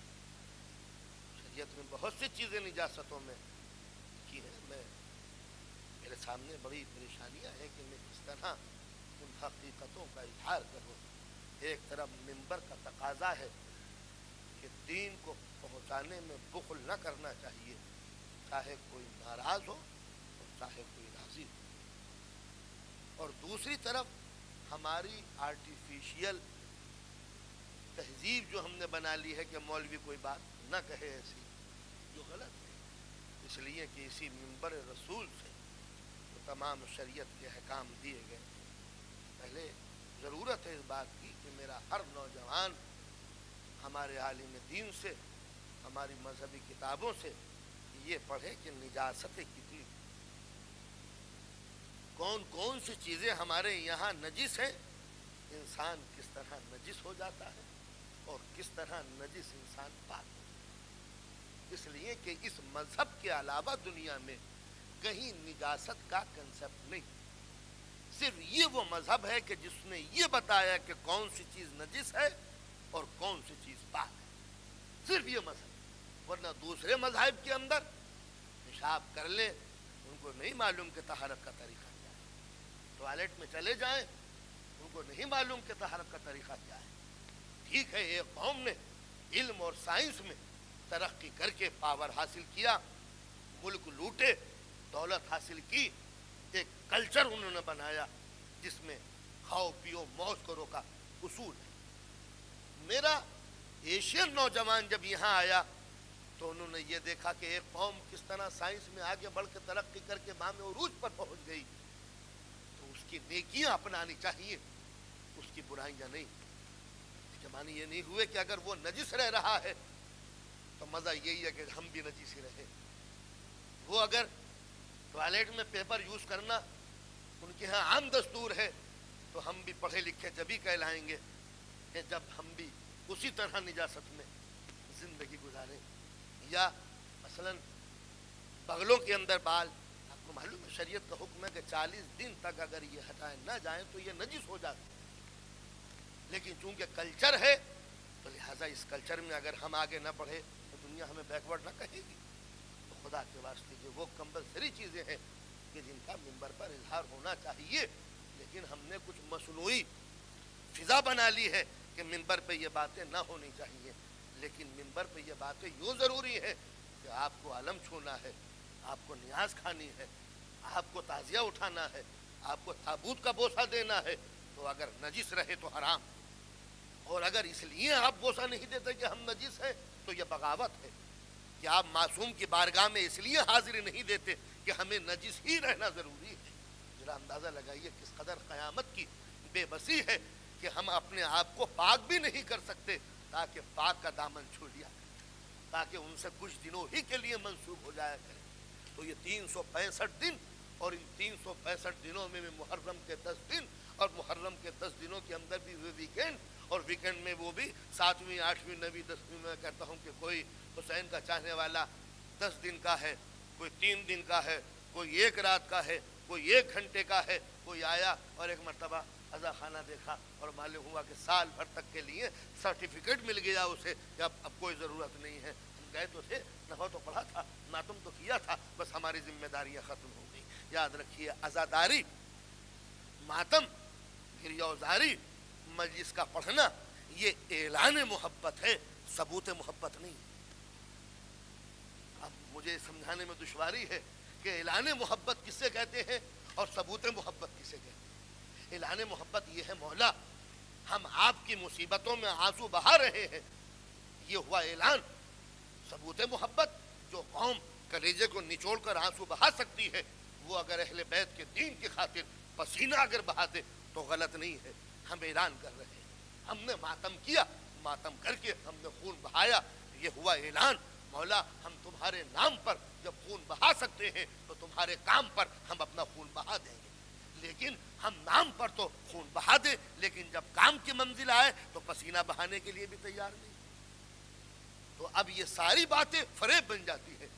شریعت میں بہت سی چیزیں نجاستوں میں کی ہیں. میرے سامنے بڑی پریشانیاں ہیں کہ میں کس طرح ان حقیقتوں کا اظہار کروں. ایک طرف منبر کا تقاضا ہے کہ دین کو پہنچانے میں بخل نہ کرنا چاہیے، چاہے کوئی ناراض ہو اور چاہے کوئی راضی ہو. اور دوسری طرف ہماری آرٹیفیشیل تہذیب جو ہم نے بنا لی ہے کہ مولوی کوئی بات نہ کہے ایسی، جو غلط ہے. اس لیے کہ اسی منبر رسول سے تو تمام شریعت کے احکام دیے گئے. پہلے ضرورت ہے اس بات کی کہ میرا ہر نوجوان ہمارے عالم دین سے، ہماری مذہبی کتابوں سے یہ پڑھے کہ نجاستیں کتنی، کون کون سی چیزیں ہمارے یہاں نجس ہیں، انسان کس طرح نجس ہو جاتا ہے اور کس طرح نجس انسان پاک ہو. اس لیے کہ اس مذہب کے علاوہ دنیا میں کہیں نجاست کا کنسپٹ نہیں. صرف یہ وہ مذہب ہے کہ جس نے یہ بتایا کہ کون سی چیز نجس ہے اور کون سی چیز پاک ہے. صرف یہ مذہب. ورنہ دوسرے مذاہب کے اندر پیشاب کر لیں، ان کو نہیں معلوم کہ طہارت کا طریقہ کیا ہے. ٹوائلٹ میں چلے جائیں، ان کو نہیں معلوم کہ طہارت کا طریقہ کیا ہے. ٹھیک ہے، ایک قوم نے علم اور سائنس میں ترقی کر کے پاور حاصل کیا، ملک لوٹے، دولت حاصل کی، ایک کلچر انہوں نے بنایا جس میں کھاؤ پیو موج کرو کا اصول ہے. میرا ایشین نوجوان جب یہاں آیا تو انہوں نے یہ دیکھا کہ ایک قوم کس طرح سائنس میں آگے بڑھ کے ترقی کر کے مام عروج پر پہنچ گئی. تو اس کی نیکیاں اپنانی چاہیے، اس کی برائیاں نہیں. اس کے معنی یہ نہیں ہوئے کہ اگر وہ نجس رہ رہا ہے تو مزہ یہی ہے کہ ہم بھی نجس ہی رہے. وہ اگر ٹوائلٹ میں پیپر یوز کرنا ان کے ہاں عام دستور ہے تو ہم بھی پڑھے لکھے جبھی کہلائیں گے کہ جب ہم بھی اسی طرح نجاست میں زندگی گزاریں. یا مثلا بغلوں کے اندر بال، آپ کو معلوم ہے شریعت کا حکم ہے کہ 40 دن تک اگر یہ ہٹائے نہ جائیں تو یہ نجس ہو جاتے ہیں. لیکن چونکہ کلچر ہے تو لہٰذا اس کلچر میں اگر ہم آگے نہ بڑھے تو دنیا ہمیں بیکورڈ نہ کہے گی. تو خدا کے واسطے یہ وہ کمپلسری چیزیں ہیں کہ جن کا منبر پر اظہار ہونا چاہیے. لیکن ہم نے کچھ مصنوعی فضا بنا لی ہے کہ منبر پہ یہ باتیں نہ ہونی چاہیے. لیکن منبر پہ یہ باتیں یوں ضروری ہے کہ آپ کو علم چھونا ہے، آپ کو نیاز کھانی ہے، آپ کو تعزیہ اٹھانا ہے، آپ کو تابوت کا بوسہ دینا ہے. تو اگر نجس رہے تو حرام، اور اگر اس لیے آپ بوسہ نہیں دیتے کہ ہم نجس ہیں تو یہ بغاوت ہے کہ آپ معصوم کی بارگاہ میں اس لیے حاضری نہیں دیتے کہ ہمیں نجس ہی رہنا ضروری ہے. ذرا اندازہ لگائیے کس قدر قیامت کی بے بسی ہے کہ ہم اپنے آپ کو پاک بھی نہیں کر سکتے تاکہ پاک کا دامن چھو لیا. تاکہ ان سے کچھ دنوں ہی کے لیے منسوخ ہو جایا کرے. تو یہ 365 دن، اور ان 365 دنوں میں محرم کے 10 دن، اور محرم کے 10 دنوں کے اندر بھی ویکینڈ، اور ویکینڈ میں وہ بھی 7ویں 8ویں 9ویں 10ویں. میں کہتا ہوں کہ کوئی حسین کا چاہنے والا 10 دن کا ہے، کوئی 3 دن کا ہے، کوئی 1 رات کا ہے، کوئی 1 گھنٹے کا ہے. کوئی آیا اور ایک مرتبہ عزا خانہ دیکھا اور معلوم ہوا کہ سال بھر تک کے لیے سرٹیفکیٹ مل گیا اسے کہ اب کوئی ضرورت نہیں ہے. ہم گئے تو تھے، نفع تو پڑھا تھا، ماتم تو کیا تھا، بس ہماری ذمہ داریاں ختم ہو گئی. یاد رکھیے، عزاداری، ماتم، گریوزاری، مجلس کا پڑھنا، یہ اعلان محبت ہے، ثبوت محبت نہیں. اب مجھے سمجھانے میں دشواری ہے کہ اعلان محبت کسے کہتے ہیں اور ثبوت محبت کسے کہتے ہیں. اعلان محبت یہ ہے، مولا ہم آپ کی مصیبتوں میں آنسو بہا رہے ہیں، یہ ہوا اعلان. ثبوت محبت، جو قوم کلیجے کو نچوڑ کر آنسو بہا سکتی ہے، وہ اگر اہل بیت کے دین کی خاطر پسینہ اگر بہا دے تو غلط نہیں ہے. ہم اعلان کر رہے ہیں، ہم نے ماتم کیا، ماتم کر کے ہم نے خون بہایا، یہ ہوا اعلان. مولا ہم تمہارے نام پر جب خون بہا سکتے ہیں تو تمہارے کام پر ہم اپنا خون بہا دیں گے. لیکن ہم نام پر تو خون بہا دیں، لیکن جب کام کی منزل آئے تو پسینہ بہانے کے لیے بھی تیار نہیں. تو اب یہ ساری باتیں فریب بن جاتی ہیں،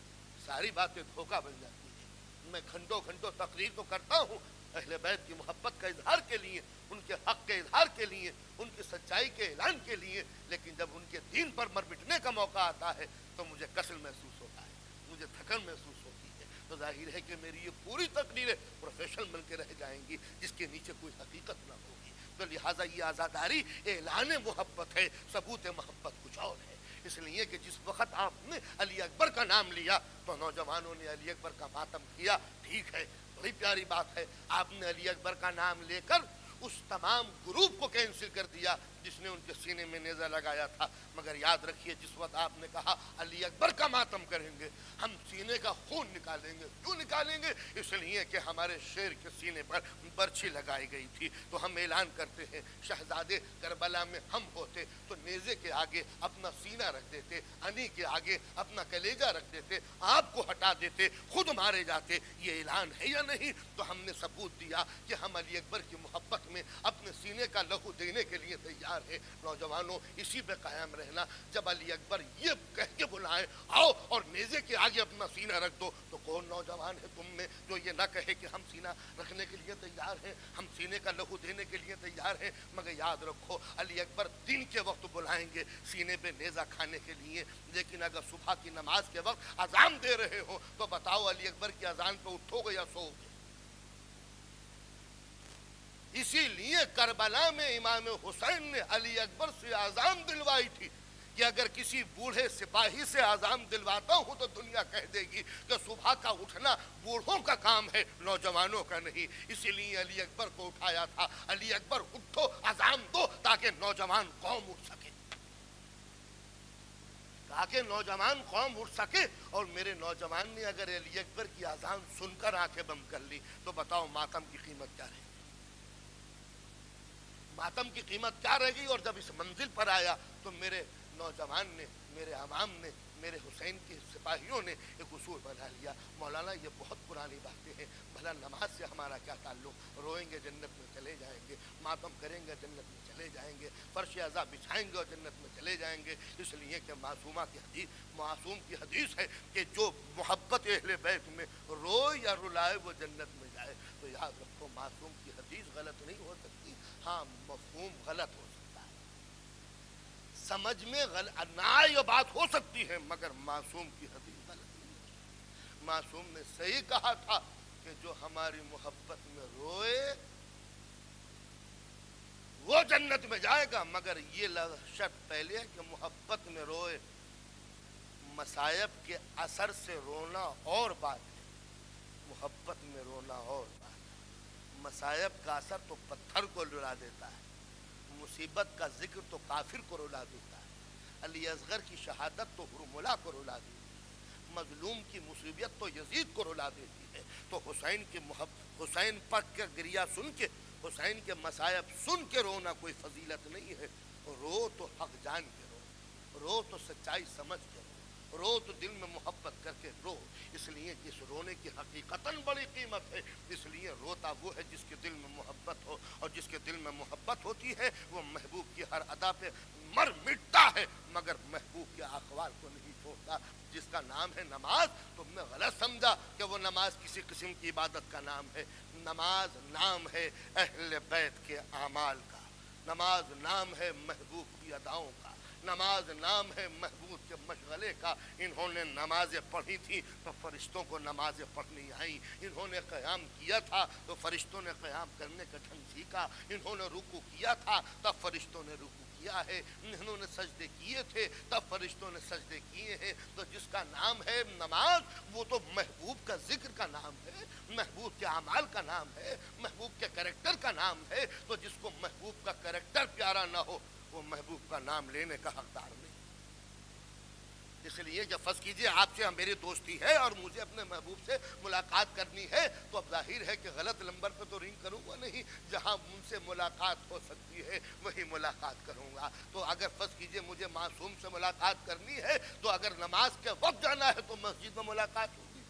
ساری باتیں دھوکہ بن جاتی ہیں. میں گھنٹوں گھنٹوں تقریر تو کرتا ہوں اہل بیت کی محبت کا اظہار کے لیے، ان کے حق کے اظہار کے لیے، ان کی سچائی کے اعلان کے لیے، لیکن جب ان کے دین پر مر مٹنے کا موقع آتا ہے تو مجھے کسل محسوس ہوتا ہے، مجھے تھکن محسوس ہوتی ہے. تو ظاہر ہے کہ میری یہ پوری تقریریں پروفیشنل بن کے رہ جائیں گی جس کے نیچے کوئی حقیقت نہ ہوگی. تو لہٰذا یہ عزاداری اعلان محبت ہے، ثبوت محبت کچھ اور ہے. اس لیے کہ جس وقت آپ نے علی اکبر کا نام لیا تو نوجوانوں نے علی اکبر کا ماتم کیا. ٹھیک ہے، بڑی پیاری بات ہے، آپ نے علی اکبر کا نام لے کر اس تمام گروپ کو کینسل کر دیا جس نے ان کے سینے میں نیزہ لگایا تھا. مگر یاد رکھیے، جس وقت آپ نے کہا علی اکبر کا ماتم کریں گے، ہم سینے کا خون نکالیں گے. کیوں نکالیں گے؟ اس لیے کہ ہمارے شیر کے سینے پر برچھی لگائی گئی تھی. تو ہم اعلان کرتے ہیں، شہزادے کربلا میں ہم ہوتے تو نیزے کے آگے اپنا سینہ رکھ دیتے، انی کے آگے اپنا کلیجہ رکھ دیتے، آپ کو ہٹا دیتے، خود مارے جاتے. یہ اعلان ہے یا نہیں؟ تو ہم نے ثبوت دیا کہ ہم علی اکبر کی محبت میں اپنے سینے کا لہو دینے کے لیے تیار ہے. نوجوانوں، اسی پہ قائم رہنا. جب علی اکبر یہ کہہ کے بلائیں آؤ اور نیزے کے آگے اپنا سینہ رکھ دو، تو کون نوجوان ہے تم میں جو یہ نہ کہے کہ ہم سینہ رکھنے کے لیے تیار ہیں، ہم سینے کا لہو دینے کے لیے تیار ہیں. مگر یاد رکھو، علی اکبر دن کے وقت بلائیں گے سینے پہ نیزہ کھانے کے لیے، لیکن اگر صبح کی نماز کے وقت اذان دے رہے ہو تو بتاؤ علی اکبر کی اذان پہ اٹھو گے یا سو گے؟ اسی لیے کربلا میں امام حسین نے علی اکبر سے اذان دلوائی تھی کہ اگر کسی بوڑھے سپاہی سے اذان دلواتا ہوں تو دنیا کہہ دے گی کہ صبح کا اٹھنا بوڑھوں کا کام ہے، نوجوانوں کا نہیں. اسی لیے علی اکبر کو اٹھایا تھا. علی اکبر اٹھو، اذان دو تاکہ نوجوان قوم اٹھ سکے، تاکہ نوجوان قوم اٹھ سکے. اور میرے نوجوان نے اگر علی اکبر کی اذان سن کر آنکھیں بند کر لی تو بتاؤ ماتم کی قیمت کیا رہے گی؟ ماتم کی قیمت کیا رہ گئی؟ اور جب اس منزل پر آیا تو میرے نوجوان نے، میرے عوام نے، میرے حسین کے سپاہیوں نے ایک اصول بنا لیا، مولانا یہ بہت پرانی باتیں ہیں، بھلا نماز سے ہمارا کیا تعلق؟ روئیں گے جنت میں چلے جائیں گے، ماتم کریں گے جنت میں چلے جائیں گے، فرش عزا بچھائیں گے اور جنت میں چلے جائیں گے. اس لیے کہ معصوم کی حدیث ہے کہ جو محبت اہل بیت میں روئے یا رلائے وہ جنت میں جائے. تو یاد رکھو، معصوم کی حدیث غلط نہیں ہو سکتی، ہاں مفہوم غلط ہو سکتا ہے، سمجھ میں نہ یہ بات ہو سکتی ہے، مگر معصوم کی حدیث غلط نہیں ہے. معصوم نے صحیح کہا تھا کہ جو ہماری محبت میں روئے وہ جنت میں جائے گا. مگر یہ شرط پہلے ہے کہ محبت میں روئے. مصائب کے اثر سے رونا اور بات ہے، محبت میں رونا اور بات ہے. مصائب کا اثر تو پتھر کو رلا دیتا ہے، مصیبت کا ذکر تو کافر کو رلا دیتا ہے. علی اصغر کی شہادت تو ہرملا کو رلا دیتی ہے، مظلوم کی مصیبت تو یزید کو رلا دیتی ہے. تو حسین کی حسین پاک کا گریہ سن کے، حسین کے مصائب سن کے رونا کوئی فضیلت نہیں ہے. رو تو حق جان کے رو تو سچائی سمجھ کے رو تو دل میں محبت کر کے رو، اس لیے کہ اس رونے کی حقیقتاً بڑی قیمت ہے، اس لیے روتا وہ ہے جس کے دل میں محبت ہو، اور جس کے دل میں محبت ہوتی ہے وہ محبوب کی ہر ادا پہ مر مٹتا ہے مگر محبوب کے اقوال کو نہیں چھوڑتا۔ جس کا نام ہے نماز، تم نے غلط سمجھا کہ وہ نماز کسی قسم کی عبادت کا نام ہے۔ نماز نام ہے اہل بیت کے اعمال کا، نماز نام ہے محبوب کی اداؤں کا، نماز نام ہے محبوب کے مشغلے کا۔ انہوں نے نمازیں پڑھی تھی تو فرشتوں کو نمازیں پڑھنی آئیں، انہوں نے قیام کیا تھا تو فرشتوں نے قیام کرنے کا ڈھنگ سیکھا، انہوں نے رکوع کیا تھا تب فرشتوں نے رکوع کیا ہے، انہوں نے سجدے کیے تھے تب فرشتوں نے سجدے کیے ہیں۔ تو جس کا نام ہے نماز وہ تو محبوب کا ذکر کا نام ہے، محبوب کے اعمال کا نام ہے، محبوب کے کریکٹر کا نام ہے۔ تو جس کو محبوب کا کریکٹر پیارا نہ ہو وہ محبوب کا نام لینے کا حقدار نہیں۔ اس لیے جب فرض کیجئے آپ سے میری دوستی ہے اور مجھے اپنے محبوب سے ملاقات کرنی ہے تو اب ظاہر ہے کہ غلط نمبر پہ تو رنگ کروں گا نہیں، جہاں ان سے ملاقات ہو سکتی ہے وہی ملاقات کروں گا۔ تو اگر فرض کیجئے مجھے معصوم سے ملاقات کرنی ہے تو اگر نماز کے وقت جانا ہے تو مسجد میں ملاقات ہوگی،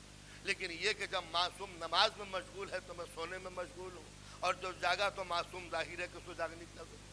لیکن یہ کہ جب معصوم نماز میں مشغول ہے تو میں سونے میں مشغول ہوں، اور جو جاگا تو معصوم ظاہر ہے کہ اس کو جاگنے کی ضرورت ہے۔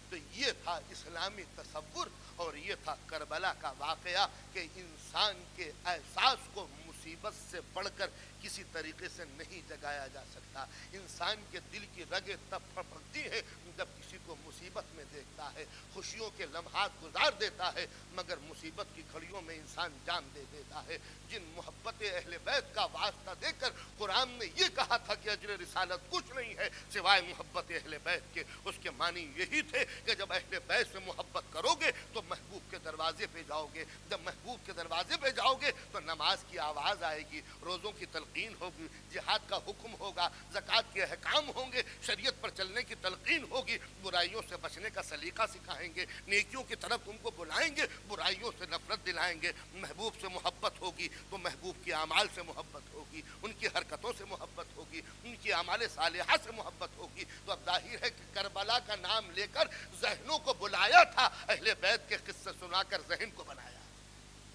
تو یہ تھا اسلامی تصور، اور یہ تھا کربلا کا واقعہ کہ انسان کے احساس کو مصیبت سے بڑھ کر کسی طریقے سے نہیں جگایا جا سکتا۔ انسان کے دل کی رگیں تب پھپھڑتی ہیں جب کسی کو مصیبت میں دیکھتا ہے، خوشیوں کے لمحات گزار دیتا ہے مگر مصیبت کی گھڑیوں میں انسان جان دے دیتا ہے۔ جن محبت اہل بیت کا واسطہ دے کر قرآن نے یہ کہا تھا کہ اجر رسالت کچھ نہیں ہے سوائے محبت اہل بیت کے، اس کے معنی یہی تھے کہ جب اہل بیت سے محبت کرو گے تو محبوب کے دروازے پہ جاؤ گے، جب محبوب کے دروازے پہ جاؤ گے تو نماز کی آواز آئے گی، روزوں کی تلقین ہوگی، جہاد کا حکم ہوگا، زکوٰۃ کے احکام ہوں گے، شریعت پر چلنے کی تلقین ہوگی، برائیوں سے بچنے کا سلیقہ سکھائیں گے، نیکیوں کی طرف تم کو بلائیں گے، برائیوں سے نفرت دلائیں گے۔ محبوب سے محبت ہوگی تو محبوب کے اعمال سے محبت ہوگی، ان کی حرکتوں سے محبت ہوگی، ان کی اعمال صالحہ سے محبت ہوگی۔ تو اب ظاہر ہے کہ کربلا کا نام لے کر ذہنوں کو بلایا تھا، اہل بیت کے قصے سنا کر ذہن کو بنایا۔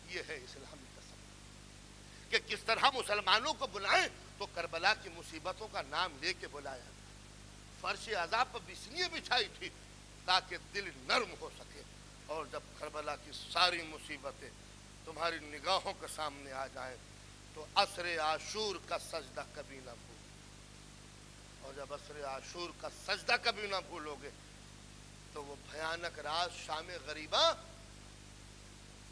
یہ ہے اسلامی تصور کہ کس طرح مسلمانوں کو بلائیں تو کربلا کی مصیبتوں کا نام لے کے بلایا۔ فرش عذاب پر اس لیے بچھائی تھی تاکہ دل نرم ہو سکے، اور جب کربلا کی ساری مصیبتیں تمہاری نگاہوں کے سامنے آ جائیں تو عصر عاشور کا سجدہ کبھی نہ بھول، اور جب عصر عاشور کا سجدہ کبھی نہ بھولو گے تو وہ بھیانک رات شام غریبہ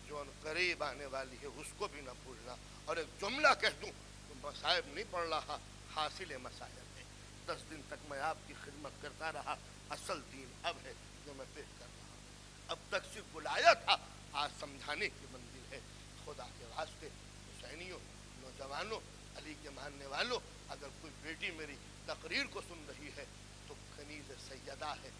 جو قریب آنے والی ہے اس کو بھی نہ بھولنا۔ اور ایک جملہ کہہ دوں تو مصائب نہیں پڑھ رہا، حاصل مصائب ہے۔ 10 دن تک میں آپ کی خدمت کرتا رہا، اصل دین اب ہے جو میں پیش کر رہا ہوں۔ اب تک صرف بلایا تھا، آج سمجھانے کی منزل ہے۔ خدا کے واسطے حسینیوں، نوجوانوں، علی کے ماننے والوں، اگر کوئی بیٹی میری تقریر کو سن رہی ہے تو کنیز سیدہ ہے،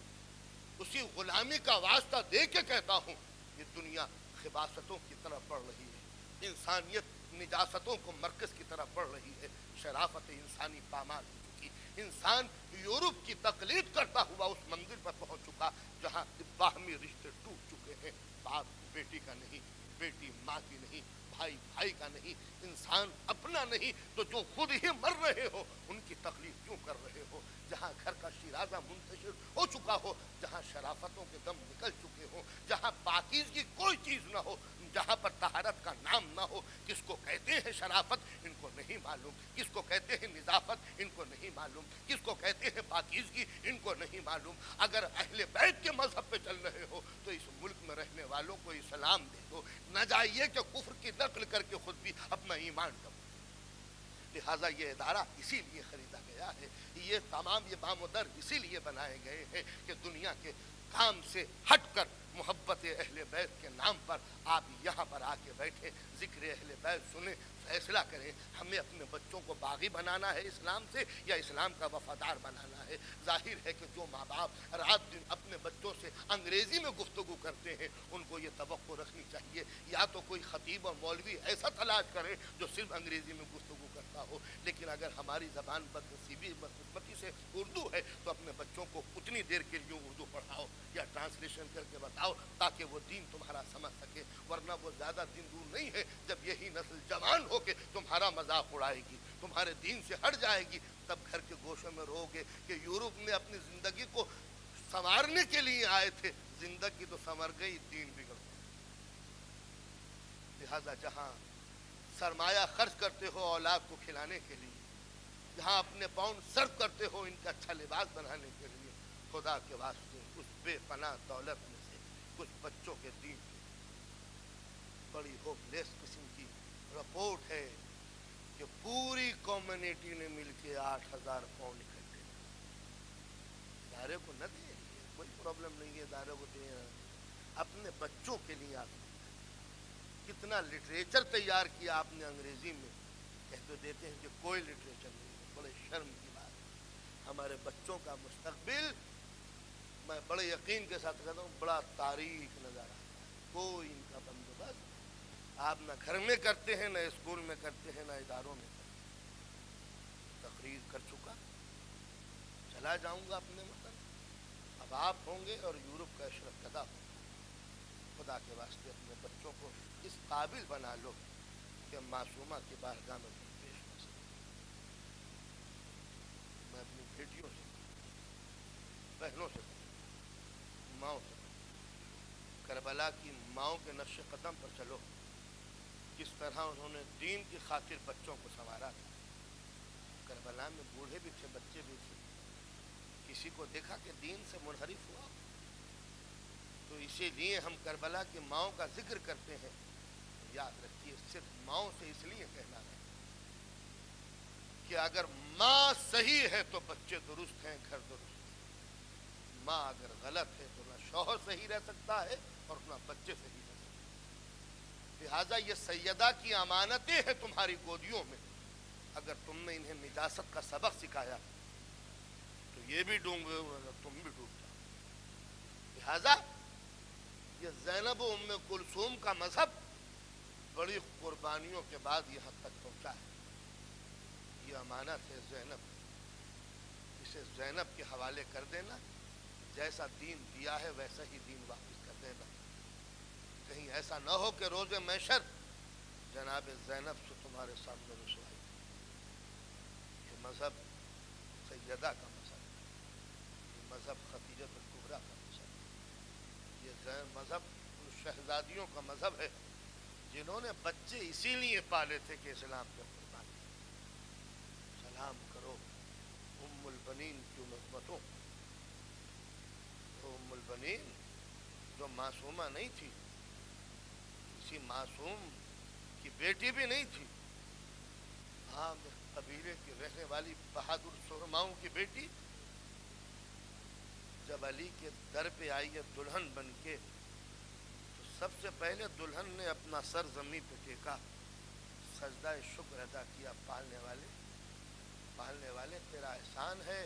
اسی غلامی کا واسطہ دے کے کہتا ہوں، یہ دنیا خباثتوں کی طرف بڑھ رہی ہے، انسانیت نجاستوں کو مرکز کی طرف بڑھ رہی ہے، شرافت انسانی پامال ہو چکی، انسان یورپ کی تقلید کرتا ہوا اس منزل پر پہنچ چکا جہاں باہمی رشتے ٹوٹ چکے ہیں، باپ بیٹی کا نہیں، بیٹی ماں کی نہیں، بھائی بھائی کا نہیں، انسان اپنا نہیں تو جو خود ہی مر رہے ہو ان کی تقلید کیوں کر رہے ہو؟ جہاں گھر کا شیرازہ منتشر ہو چکا ہو، جہاں شرافتوں کے دم نکل چکے ہوں، جہاں پاکیزگی کوئی چیز نہ ہو، جہاں پر طہارت کا نام نہ ہو، کس کو کہتے ہیں شرافت ان کو نہیں معلوم، کس کو کہتے ہیں نظافت ان کو نہیں معلوم، کس کو کہتے ہیں پاکیزگی ان کو نہیں معلوم۔ اگر اہل بیت کے مذہب پہ چل رہے ہو تو اس ملک میں رہنے والوں کو اسلام دے دو، نہ جائیے کہ کفر کی نقل کر کے خود بھی اپنا ایمان دو۔ لہٰذا یہ ادارہ اسی لیے خریدا گیا ہے، یہ تمام یہ بام و در اسی لیے بنائے گئے ہیں کہ دنیا کے کام سے ہٹ کر محبت اہل بیت کے نام پر آپ یہاں پر آ کے بیٹھے، ذکر اہل بیت سنیں، فیصلہ کریں ہمیں اپنے بچوں کو باغی بنانا ہے اسلام سے یا اسلام کا وفادار بنانا ہے۔ ظاہر ہے کہ جو ماں باپ رات دن اپنے بچوں سے انگریزی میں گفتگو کرتے ہیں ان کو یہ توقع رکھنی چاہیے یا تو کوئی خطیب اور مولوی ایسا تلاش کرے جو صرف انگریزی میں گفتگو کرتا ہو، لیکن اگر ہماری زبان بدنصیبی بدقسمتی سے اردو ہے تو اپنے بچوں کو اتنی دیر کے لیے اردو پڑھاؤ یا ٹرانسلیشن کر کے بتاؤ تاکہ وہ دین تمہارا سمجھ سکے، ورنہ وہ زیادہ دن دور نہیں ہے جب یہی نسل جوان ہو کے تمہارا مذاق اڑائے گی، تمہارے دین سے ہٹ جائے گی، تب گھر کے گوشوں میں رو گے کہ یورپ میں اپنی زندگی کو سنوارنے کے لیے آئے تھے، زندگی تو سنور گئی، دین بگڑ گیا۔ لہذا جہاں سرمایہ خرچ کرتے ہو اولاد کو کھلانے کے لیے، جہاں اپنے پاؤنڈ صرف کرتے ہو ان کا اچھا لباس بنانے کے لیے، خدا کے واسطے اس بے پناہ دولت میں سے کچھ بچوں کے دین بڑی ہوپ لیس قسم کی رپورٹ ہے کہ پوری کمیونٹی نے مل کے 8,000 پاؤنڈ اکٹھے ادارے کو نہ دیں، کوئی پرابلم نہیں ہے، ادارے کو دیں، اپنے بچوں کے لیے آپ کتنا لٹریچر تیار کیا آپ نے انگریزی میں، کہتے دیتے ہیں کہ کوئی لٹریچر نہیں ہے، بڑے شرم کی بات ہے۔ ہمارے بچوں کا مستقبل میں بڑے یقین کے ساتھ کہتا ہوں بڑا تاریک نظر آتا ہے، کوئی ان کا بندوبست آپ نہ گھر میں کرتے ہیں، نہ اسکول میں کرتے ہیں، نہ اداروں میں کرتے ہیں۔ تقریر کر چکا، چلا جاؤں گا اپنے وطن، اب آپ ہوں گے اور یورپ کا اشرف زدہ ہوگا۔ خدا کے واسطے اپنے بچوں کو اس قابل بنا لو کہ معصومہ کی بارگاہ میں پیش ہو سکے۔ میں اپنی بیٹیوں سے، بہنوں سے، ماؤں سے، کربلا کی ماؤں کے نقش قدم پر چلو، کس طرح انہوں نے دین کی خاطر بچوں کو سنوارا تھا۔ کربلا میں بوڑھے بھی تھے، بچے بھی تھے، کسی کو دیکھا کہ دین سے منحرف ہوا؟ تو اسی لیے ہم کربلا کی ماؤں کا ذکر کرتے ہیں۔ یاد رکھیے صرف ماؤں سے اس لیے کہنا ہے کہ اگر ماں صحیح ہے تو بچے درست ہیں، گھر درست ہے۔ ماں اگر غلط ہے تو نہ شوہر صحیح رہ سکتا ہے اور نہ بچے صحیح رہ سکتے ہیں۔ لہٰذا یہ سیدہ کی امانتیں ہیں تمہاری گودیوں میں، اگر تم نے انہیں نجاست کا سبق سکھایا تو یہ بھی ڈوب گئے، تم بھی ڈوب جاؤ۔ لہٰذا یہ زینب و ام کلثوم کا مذہب بڑی قربانیوں کے بعد یہاں تک پہنچا ہے۔ یہ امانت ہے زینب، اسے زینب کے حوالے کر دینا، جیسا دین دیا ہے ویسا ہی دین واپس کر دینا۔ کہیں ایسا نہ ہو کہ روز محشر جناب زینب سے تمہارے سامنے رسوائی۔ یہ مذہب سیدہ کا مذہب، یہ مذہب خدیجہ الکبریٰ کا مذہب، یہ مذہب ان شہزادیوں کا مذہب ہے جنہوں نے بچے اسی لیے پالے تھے کہ اسلام کے قربان۔ سلام کرو ام البنین کی عظمتوں، ام البنین جو معصومہ نہیں تھی، کسی معصوم کی بیٹی بھی نہیں تھی، عام قبیلے کی رہنے والی بہادر سرماؤں کی بیٹی، جب علی کے در پہ آئی ہے دلہن بن کے، تو سب سے پہلے دلہن نے اپنا سر زمین پہ ٹیکا، سجدہ شکر ادا کیا۔ پالنے والے تیرا احسان ہے،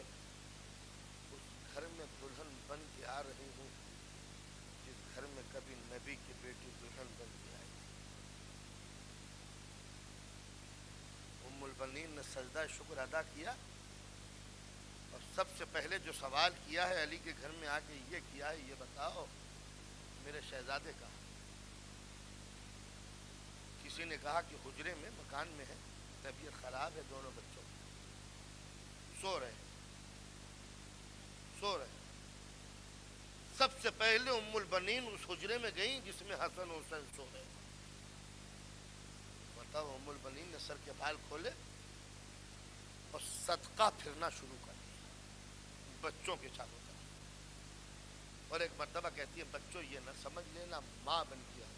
اس گھر میں دلہن بن کے آ رہی ہوں جس گھر میں کبھی نبی کی بیٹی دلہن بن کے آئی۔ ام البنین نے سجدہ شکر ادا کیا اور سب سے پہلے جو سوال کیا ہے علی کے گھر میں آ کے یہ کیا ہے، یہ بتاؤ میرے شہزادے کا۔ کسی نے کہا کہ حجرے میں، مکان میں ہے، طبیعت خراب ہے، دونوں بچوں کی سو رہے۔ سب سے پہلے ام البنین اس حجرے میں گئیں جس میں حسن و حسین سو رہے۔ بتاؤ، ام البنین نے سر کے بال کھولے اور صدقہ پھرنا شروع کر دیا بچوں کے چاروں طرف، اور ایک مرتبہ کہتی ہے بچوں یہ نہ سمجھ لینا ماں بن کے آئی،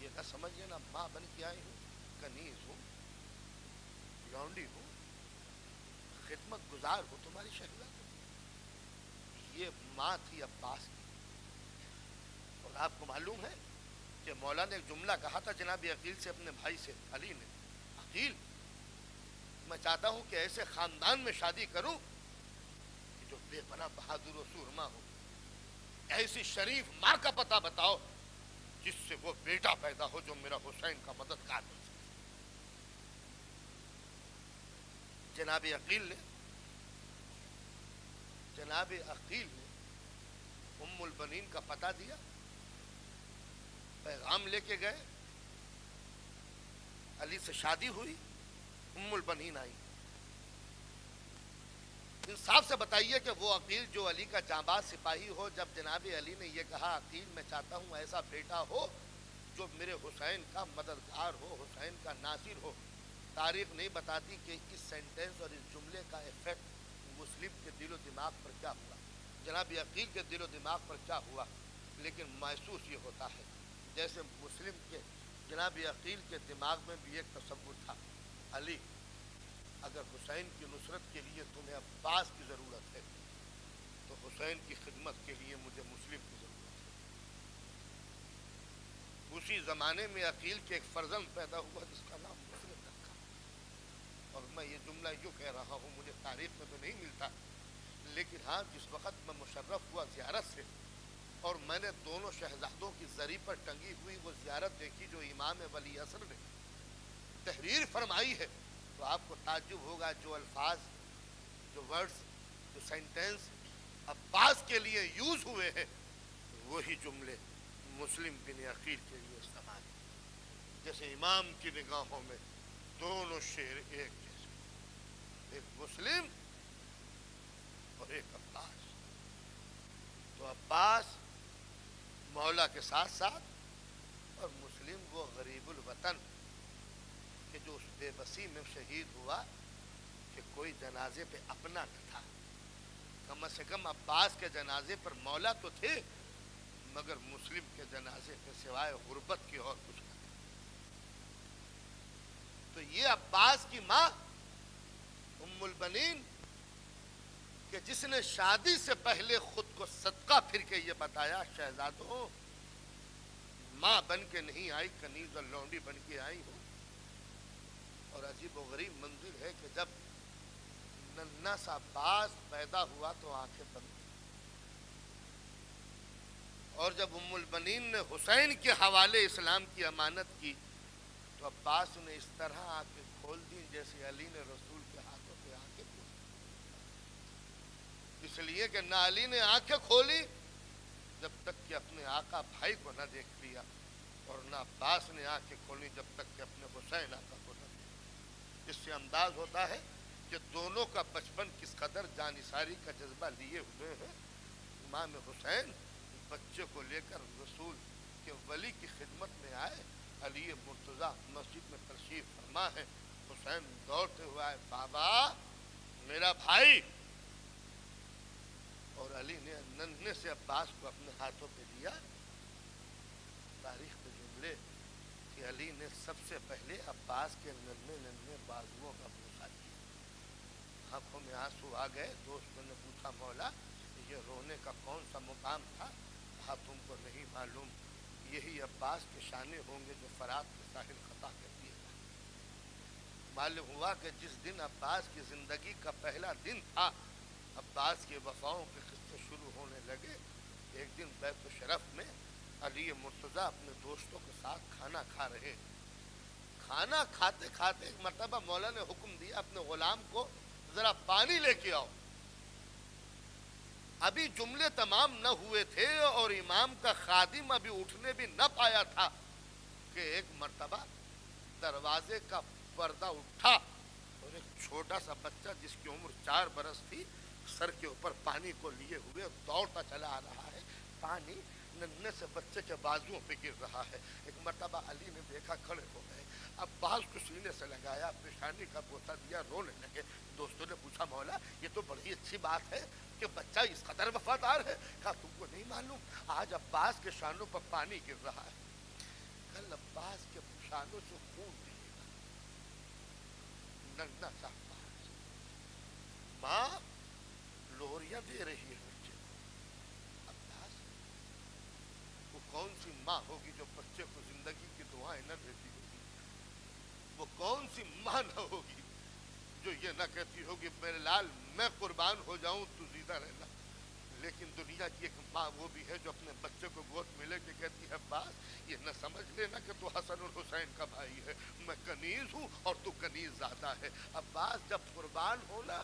یہ نہ سمجھ لینا ماں بن کے آئی ہوں، کنیز ہوں، لونڈی ہوں، خدمت گزار ہو تمہاری شہزادی۔ یہ ماں تھی عباس کی۔ اور آپ کو معلوم ہے کہ مولا نے ایک جملہ کہا تھا جناب عقیل سے اپنے بھائی سے، علی نے، عقیل میں چاہتا ہوں کہ ایسے خاندان میں شادی کروں کہ جو بے پناہ بہادر و سورما ہو، ایسی شریف ماں کا پتہ بتاؤ جس سے وہ بیٹا پیدا ہو جو میرا حسین کا مددگار بن سکے۔ جناب عقیل نے ام البنین کا پتہ دیا، پیغام لے کے گئے، علی سے شادی ہوئی، ام البنین آئی۔ انصاف سے بتائیے کہ وہ عقیل جو علی کا جانباز سپاہی ہو، جب جناب علی نے یہ کہا عقیل میں چاہتا ہوں ایسا بیٹا ہو جو میرے حسین کا مددگار ہو، حسین کا ناصر ہو، تاریخ نہیں بتاتی کہ اس سینٹنس اور اس جملے کا ایفیکٹ مسلم کے دل و دماغ پر کیا ہوا، جناب عقیل کے دل و دماغ پر کیا ہوا، لیکن محسوس یہ ہوتا ہے جیسے مسلم کے جناب عقیل کے دماغ میں بھی ایک تصور تھا، علی اگر حسین کی نصرت کے لیے تمہیں عباس کی ضرورت ہے تو حسین کی خدمت کے لیے مجھے مسلم کی ضرورت ہے۔ اسی زمانے میں عقیل کے ایک فرزند پیدا ہوا جس کا نام مسلم رکھا، اور میں یہ جملہ یوں کہہ رہا ہوں، مجھے تاریخ میں تو نہیں ملتا، لیکن ہاں جس وقت میں مشرف ہوا زیارت سے اور میں نے دونوں شہزادوں کی زری پر ٹنگی ہوئی وہ زیارت دیکھی جو امام ولی عصر نے تحریر فرمائی ہے، تو آپ کو تعجب ہوگا جو الفاظ، جو ورڈز، جو سینٹنس عباس کے لیے یوز ہوئے ہیں وہی جملے مسلم بن عقیل کے لیے استعمال ہیں۔ جیسے امام کی نگاہوں میں دونوں شیر ایک جیسے، ایک مسلم اور ایک عباس۔ تو عباس مولا کے ساتھ ساتھ اور مسلم وہ غریب الوطن کہ جو اس بے بسی میں شہید ہوا کہ کوئی جنازے پہ اپنا نہ تھا، کم سے کم عباس کے جنازے پر مولا تو تھے مگر مسلم کے جنازے پہ سوائے غربت کی اور کچھ نہ تھا۔ تو یہ عباس کی ماں ام البنین کہ جس نے شادی سے پہلے خود کو صدقہ پھر کے یہ بتایا شہزادوں ماں بن کے نہیں آئی، کنیز اور لونڈی بن کے آئی ہوں۔ اور عجیب و غریب منظر ہے کہ جب ننھا سا عباس پیدا ہوا تو آنکھیں بند، اور جب ام البنین نے حسین کے حوالے اسلام کی امانت کی تو عباس نے اس طرح آنکھیں کھول دی جیسے علی نے رسول کے ہاتھوں پہ آنکھیں کھول دی، اس لیے کہ نہ علی نے آنکھیں کھولی جب تک کہ اپنے آقا بھائی کو نہ دیکھ لیا، اور نہ عباس نے آنکھیں کھولی جب تک کہ اپنے حسین آقا کو نہ دیکھ۔ اس سے انداز ہوتا ہے کہ دونوں کا بچپن کس قدر جانثاری کا جذبہ لیے ہوئے ہیں۔ امام حسین بچے کو لے کر رسول کے ولی کی خدمت میں آئے، علی مرتضیٰ مسجد میں تشریف فرما ہے، حسین دوڑتے ہوئے آئے، بابا میرا بھائی، اور علی نے ننھے سے عباس کو اپنے ہاتھوں پہ لیا۔ تاریخ میں جملے کہ علی نے سب سے پہلے عباس کے ننھے بازوؤں کا بوسہ لیا، آنکھوں میں آنسو آ گئے۔ دوستوں نے پوچھا مولا یہ رونے کا کون سا مقام تھا؟ کہا تم کو نہیں معلوم، یہی عباس کے شانے ہوں گے جو فرات کے ساحل خطا کر دیے گئے۔ معلوم ہوا کہ جس دن عباس کی زندگی کا پہلا دن تھا، عباس کے وفاؤں کے قصے شروع ہونے لگے۔ ایک دن بیت الشرف میں علی مرتضیٰ اپنے دوستوں کے ساتھ کھانا کھا رہے، کھانا کھاتے کھاتے ایک مرتبہ مولا نے حکم دیا اپنے غلام کو ذرا پانی لے کے آؤ۔ ابھی جملے تمام نہ ہوئے تھے اور امام کا خادم ابھی اٹھنے بھی نہ پایا تھا کہ ایک مرتبہ دروازے کا پردہ اٹھا اور ایک چھوٹا سا بچہ جس کی عمر 4 برس تھی سر کے اوپر پانی کو لیے ہوئے دوڑتا چلا آ رہا ہے، پانی ننھے سے بچے کے بازوؤں پہ گر رہا ہے۔ ایک مرتبہ علی نے دیکھا، کھڑے ہو گئے، عباس کو سینے سے لگایا، پیشانی کا بوسہ دیا، رونے لگے۔ دوستوں نے پوچھا مولا یہ تو بڑی اچھی بات ہے کہ بچہ اس قدر وفادار ہے۔ کہا تم کو نہیں معلوم آج عباس کے شانوں پر پانی گر رہا ہے، کل عباس کے شانوں سے خون نکلے گا۔ ننھا سا عباس، ماں لوریاں دے رہی ہے بچے کو، عباس وہ کون سی ماں ہوگی جو بچے کو زندگی کی دعائیں نہ دیتی ہوگی؟ وہ کون سی ماں نہ ہوگی جو یہ نہ کہتی ہوگی میرے لال میں قربان ہو جاؤں تو زندہ رہنا، لیکن دنیا کی ایک ماں وہ بھی ہے جو اپنے بچے کو گود میں لے کے کہتی ہے عباس یہ نہ سمجھ لینا کہ تو حسن اور حسین کا بھائی ہے، میں کنیز ہوں اور تو کنیز زیادہ ہے۔ عباس جب قربان ہونا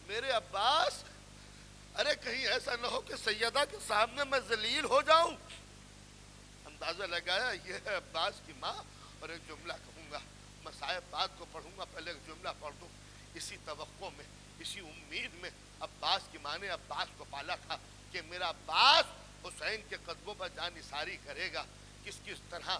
میرے عباس، ارے کہیں ایسا نہ ہو کہ سیدہ کے سامنے میں ذلیل ہو جاؤں۔ اندازہ لگایا یہ ہے عباس کی ماں، اور ایک جملہ کہوں گا، میں صاحب بات کو پڑھوں گا، پہلے ایک جملہ پڑھ دوں۔ اسی توقع میں، اسی امید میں عباس کی ماں نے عباس کو پالا تھا کہ میرا عباس حسین کے قدموں پر جان نثاری کرے گا۔ کس طرح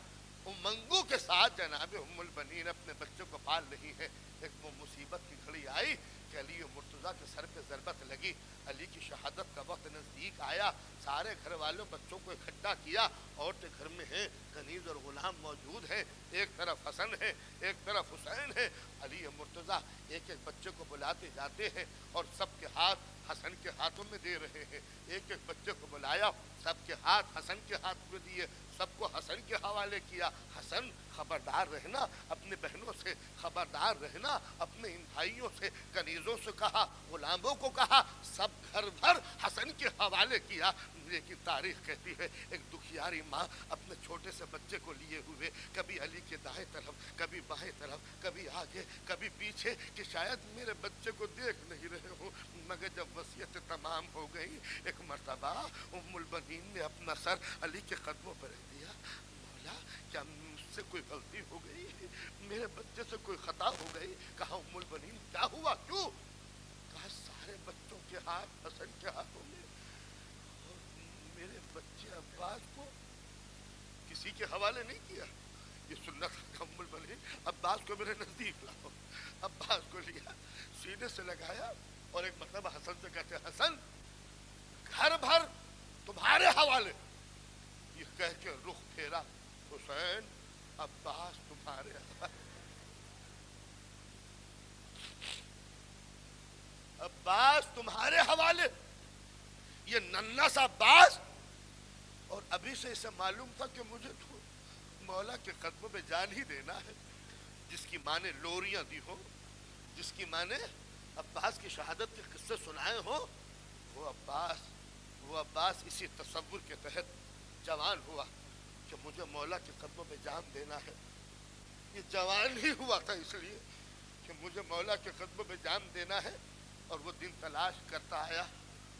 امنگوں کے ساتھ جناب ام البنین اپنے بچوں کو پال رہی ہے۔ ایک وہ مصیبت کی گھڑی آئی کہ علی مرتضیٰ کے سر پہ ضربت لگی، علی کی شہادت کا وقت نزدیک آیا، سارے گھر والوں بچوں کو اکٹھا کیا، عورتیں گھر میں ہیں، کنیز اور غلام موجود ہیں، ایک طرف حسن ہے ایک طرف حسین ہے۔ علی مرتضیٰ ایک ایک بچے کو بلاتے جاتے ہیں اور سب کے ہاتھ حسن کے ہاتھوں میں دے رہے ہیں۔ ایک ایک بچے کو بلایا، سب کے ہاتھ حسن کے ہاتھ میں دیے، سب کو حسن کے حوالے کیا۔ حسن خبردار رہنا اپنے بہنوں سے، خبردار رہنا اپنے ان بھائیوں سے، کنیزوں سے کہا، غلاموں کو کہا، سب گھر بھر حسن کے حوالے کیا۔ لیکن تاریخ کہتی ہے ایک دکھیاری ماں اپنے چھوٹے سے بچے کو لیے ہوئے کبھی علی کے دائیں طرف، کبھی بائیں طرف، کبھی آگے کبھی پیچھے، کہ شاید میرے بچے کو دیکھ نہیں رہے ہوں۔ مگر جب وصیت تمام ہو گئی، ایک مرتبہ ام البنین نے اپنا سر علی کے قدموں پر رکھ دیا، مولا کیا مجھ سے کوئی غلطی ہو گئی، میرے بچے سے کوئی خطا ہو گئی؟ کہا ام البنین کیا ہوا، کیوں؟ کہا سارے بچوں کے ہاتھ حسن کے ہاتھوں میں، میرے بچے عباس کو کسی کے حوالے نہیں کیا۔ یہ سنت ام البنین، عباس کو میرے نزدیک لاؤ۔ عباس کو لیا، سینے سے لگایا، اور ایک مرتبہ حسن سے کہتے ہیں حسن گھر بھر تمہارے حوالے، یہ کہہ کے رخ پھیرا، حسین عباس تمہارے حوالے، عباس تمہارے حوالے۔ یہ ننھا سا عباس، اور ابھی سے اسے معلوم تھا کہ مجھے تو مولا کے قدموں پہ جان ہی دینا ہے۔ جس کی ماں نے لوریاں دی ہو، جس کی ماں نے عباس کی شہادت کے قصے سنائے ہوں، وہ عباس اسی تصور کے تحت جوان ہوا کہ مجھے مولا کے قدموں پہ جان دینا ہے۔ یہ جوان ہی ہوا تھا اس لیے کہ مجھے مولا کے قدموں پہ جان دینا ہے، اور وہ دن تلاش کرتا آیا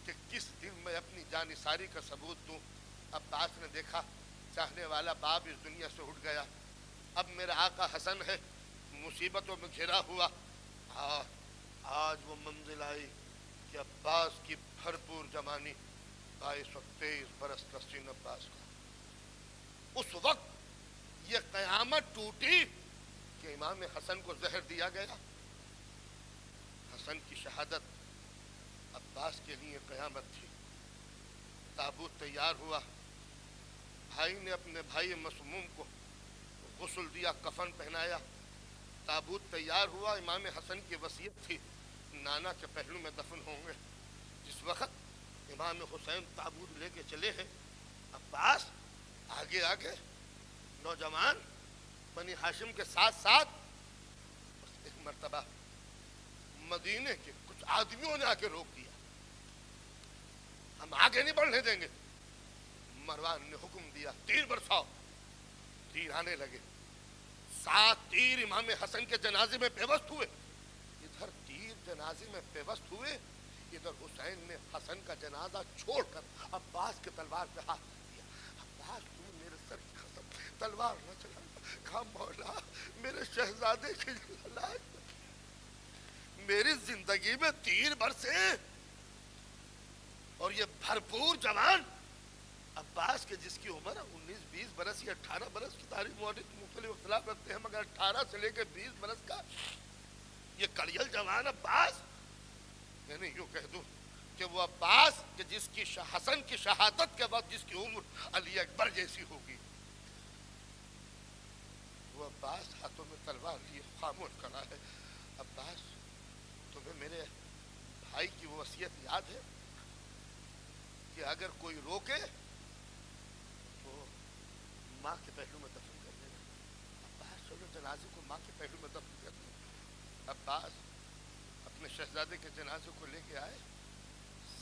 کہ کس دن میں اپنی جانثاری کا ثبوت دوں۔ عباس نے دیکھا چاہنے والا باپ اس دنیا سے اٹھ گیا، اب میرا آقا حسن ہے مصیبتوں میں گھرا ہوا۔ آج وہ منزل آئی کہ عباس کی بھرپور جوانی، 22-23 برس کا سن عباس کا۔ اس وقت یہ قیامت ٹوٹی کہ امام حسن کو زہر دیا گیا۔ حسن کی شہادت عباس کے لیے قیامت تھی۔ تابوت تیار ہوا، بھائی نے اپنے بھائی مسموم کو غسل دیا، کفن پہنایا، تابوت تیار ہوا۔ امام حسن کی وصیت تھی نانا کے پہلو میں دفن ہوں گے۔ جس وقت امام حسین تابوت لے کے چلے ہیں، عباس آگے آگے، نوجوان بنی ہاشم کے ساتھ ساتھ، ایک مرتبہ مدینے کے کچھ آدمیوں نے آ کے روک دیا، ہم آگے نہیں بڑھنے دیں گے۔ مروان نے حکم دیا تیر برساؤ، تیر آنے لگے، 7 تیر امام حسن کے جنازے میں پیوست ہوئے۔ ادھر تیر جنازے میں پیوست ہوئے، ادھر حسین نے حسن کا جنازہ چھوڑ کر عباس کے تلوار پہ ہاتھ دیا۔ عباس تو میرے سر کی قسم تلوار نہ چلا، کہا مولا میرے شہزادے کی لاش، میری زندگی میں تیر برسے، اور یہ بھرپور جوان عباس کے جس کی عمر 19-20 برس یا 18 برس کی، تاریخ مورخ مختلف اختلاف رکھتے ہیں، مگر 18 سے لے کے 20 برس کا یہ کڑیل جوان عباس، یعنی یوں کہہ دوں کہ وہ عباس کہ جس کی حسن کی شہادت کے وقت جس کی عمر علی اکبر جیسی ہوگی، وہ عباس ہاتھوں میں تلوار لیے خاموش کھڑا ہے۔ عباس تمہیں میرے بھائی کی وہ وصیت یاد ہے کہ اگر کوئی روکے تو ماں کے پہلو میں دفن کر دینا۔ عباس چلو جنازے کو ماں کے پہلو میں دفن کر دینا۔ عباس اپنے شہزادے کے جنازے کو لے کے آئے،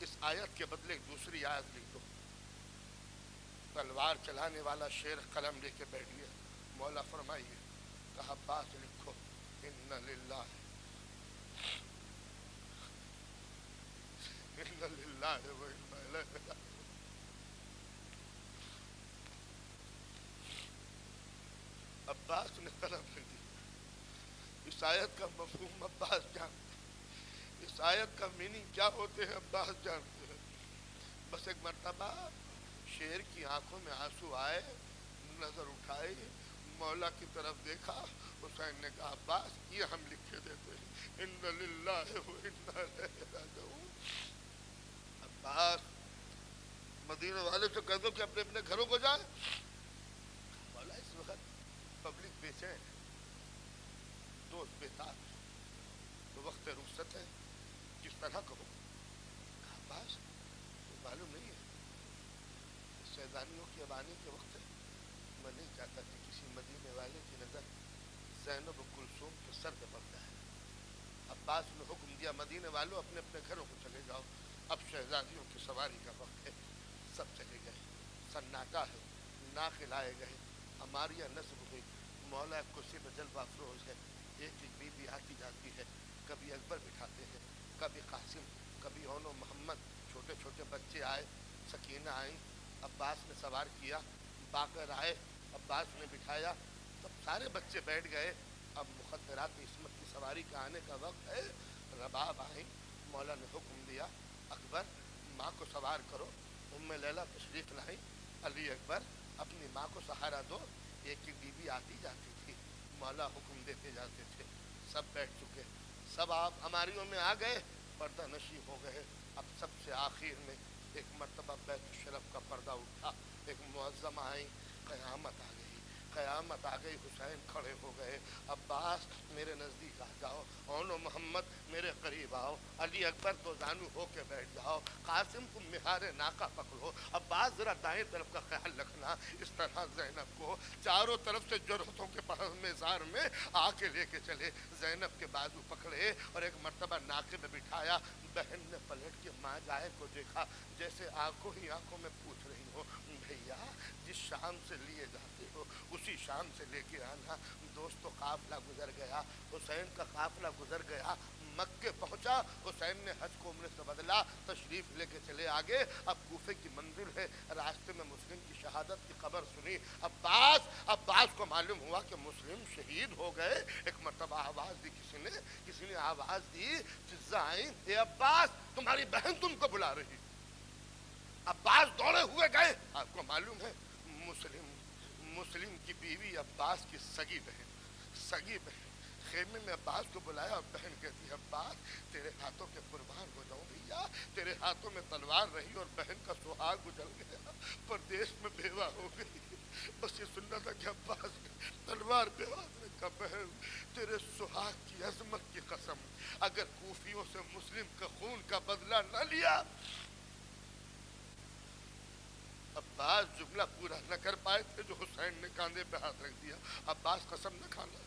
اس آیت کے بدلے ایک دوسری آیت لکھ دو. تلوار چلانے والا شیر قلم لے کے بیٹھ گیا. مولا فرمائیے کہا عباس لکھو ان للہ و انا الیہ راجعون. عباس نے قلم رکھ دی. اس آیت کا مفہوم عباس جانتے ہیں, اس آیت کا میننگ کیا ہوتے ہیں عباس جانتے ہیں. بس ایک مرتبہ شیر کی آنکھوں میں آنسو آئے, نظر اٹھائی, مولا کی طرف دیکھا. حسین نے کہا عباس یہ ہم لکھ کے دیتے ہیں ان للہ و انا الیہ راجعون. عباس مدینے والے سے کہہ دو کہ اپنے اپنے گھروں کو جائیں. مولا اس وقت پبلک بے چین, دوست بیدار, تو وقت رخصت ہے, کس طرح کہو. کہا عباس معلوم نہیں ہے, شیطانیوں کے اب آنے کے وقت ہے. میں نہیں چاہتا کہ کسی مدینے والے کی نظر زینب و کلثوم کے سر پہ پڑ جائے. عباس نے حکم دیا مدینے والوں اپنے اپنے گھروں کو چلے جاؤ, اب شہزادیوں کی سواری کا وقت ہے. سب چلے گئے, سناٹا ہے, ناخل آئے گئے, ہماریاں نصب ہوئی. مولا کرسی پہ جلوہ افروز ہے, ایک ایک بی بی آتی جاتی ہے. کبھی اکبر بٹھاتے ہیں, کبھی قاسم, کبھی اون و محمد, چھوٹے چھوٹے بچے آئے. سکینہ آئیں, عباس نے سوار کیا. باقر آئے, عباس نے بٹھایا. تب سارے بچے بیٹھ گئے. اب مخدرات عصمت کی سواری کا آنے کا وقت ہے. رباب آئیں, مولا نے حکم دیا اکبر ماں کو سوار کرو. ام لیلہ تشریف لائیں. علی اکبر اپنی ماں کو سہارا دو. ایک ایک بی بی آتی جاتی تھی, مولا حکم دیتے جاتے تھے. سب بیٹھ چکے, سب آپ ہماریوں میں آ گئے, پردہ نشی ہو گئے. اب سب سے آخر میں ایک مرتبہ بیت الشرف کا پردہ اٹھا. ایک معظم آئی, قیامت آ گئی, قیامت آ گئی. حسین کھڑے ہو گئے. عباس میرے نزدیک آ جاؤ, اون و محمد میرے قریب آؤ, علی اکبر دو زانو ہو کے بیٹھ جاؤ, قاسم کو مہار ناکا پکڑو. عباس ذرا دائیں طرف کا خیال رکھنا. اس طرح زینب کو چاروں طرف سے جرحتوں کے میزار میں آ کے لے کے چلے. زینب کے بازو پکڑے اور ایک مرتبہ ناکے میں بٹھایا. بہن نے پلٹ کے ماں جائے کو دیکھا, جیسے آنکھوں ہی آنکھوں میں پوچھ رہی ہو بھیا جس شام سے لیے جاتے ہو اسی شام سے لے کے آنا. دوستو قافلہ گزر گیا, حسین کا قافلہ گزر گیا, مکے پہنچا. حسین نے حج کو عمرے سے بدلا, تشریف لے کے چلے آگے. اب کوفے کی منزل ہے, راستے میں مسلم کی شہادت کی خبر سنی. عباس کو معلوم ہوا کہ مسلم شہید ہو گئے. ایک مرتبہ آواز دی کسی نے آواز دی, جزا آئیں, اے عباس تمہاری بہن تم کو بلا رہی. عباس دوڑے ہوئے گئے. آپ کو معلوم ہے مسلم کی بیوی عباس کی سگی بہن. خیمے میں عباس کو بلایا اور بہن کہتی ہے عباس تیرے ہاتھوں کے قربان ہو جاؤں بھیا, تیرے ہاتھوں میں تلوار رہی اور بہن کا سہاگ اجل گیا, پردیس میں بیوہ ہو گئی. بس یہ سننا تھا کہ عباس نے تلوار پہ ہاتھ رکھا. بہن تیرے سہاگ کی عظمت کی قسم, اگر کوفیوں سے مسلم کا خون کا بدلہ نہ لیا. عباس جملہ پورا نہ کر پائے تھے جو حسین نے کاندھے پہ ہاتھ رکھ دیا. عباس قسم نہ کھانا,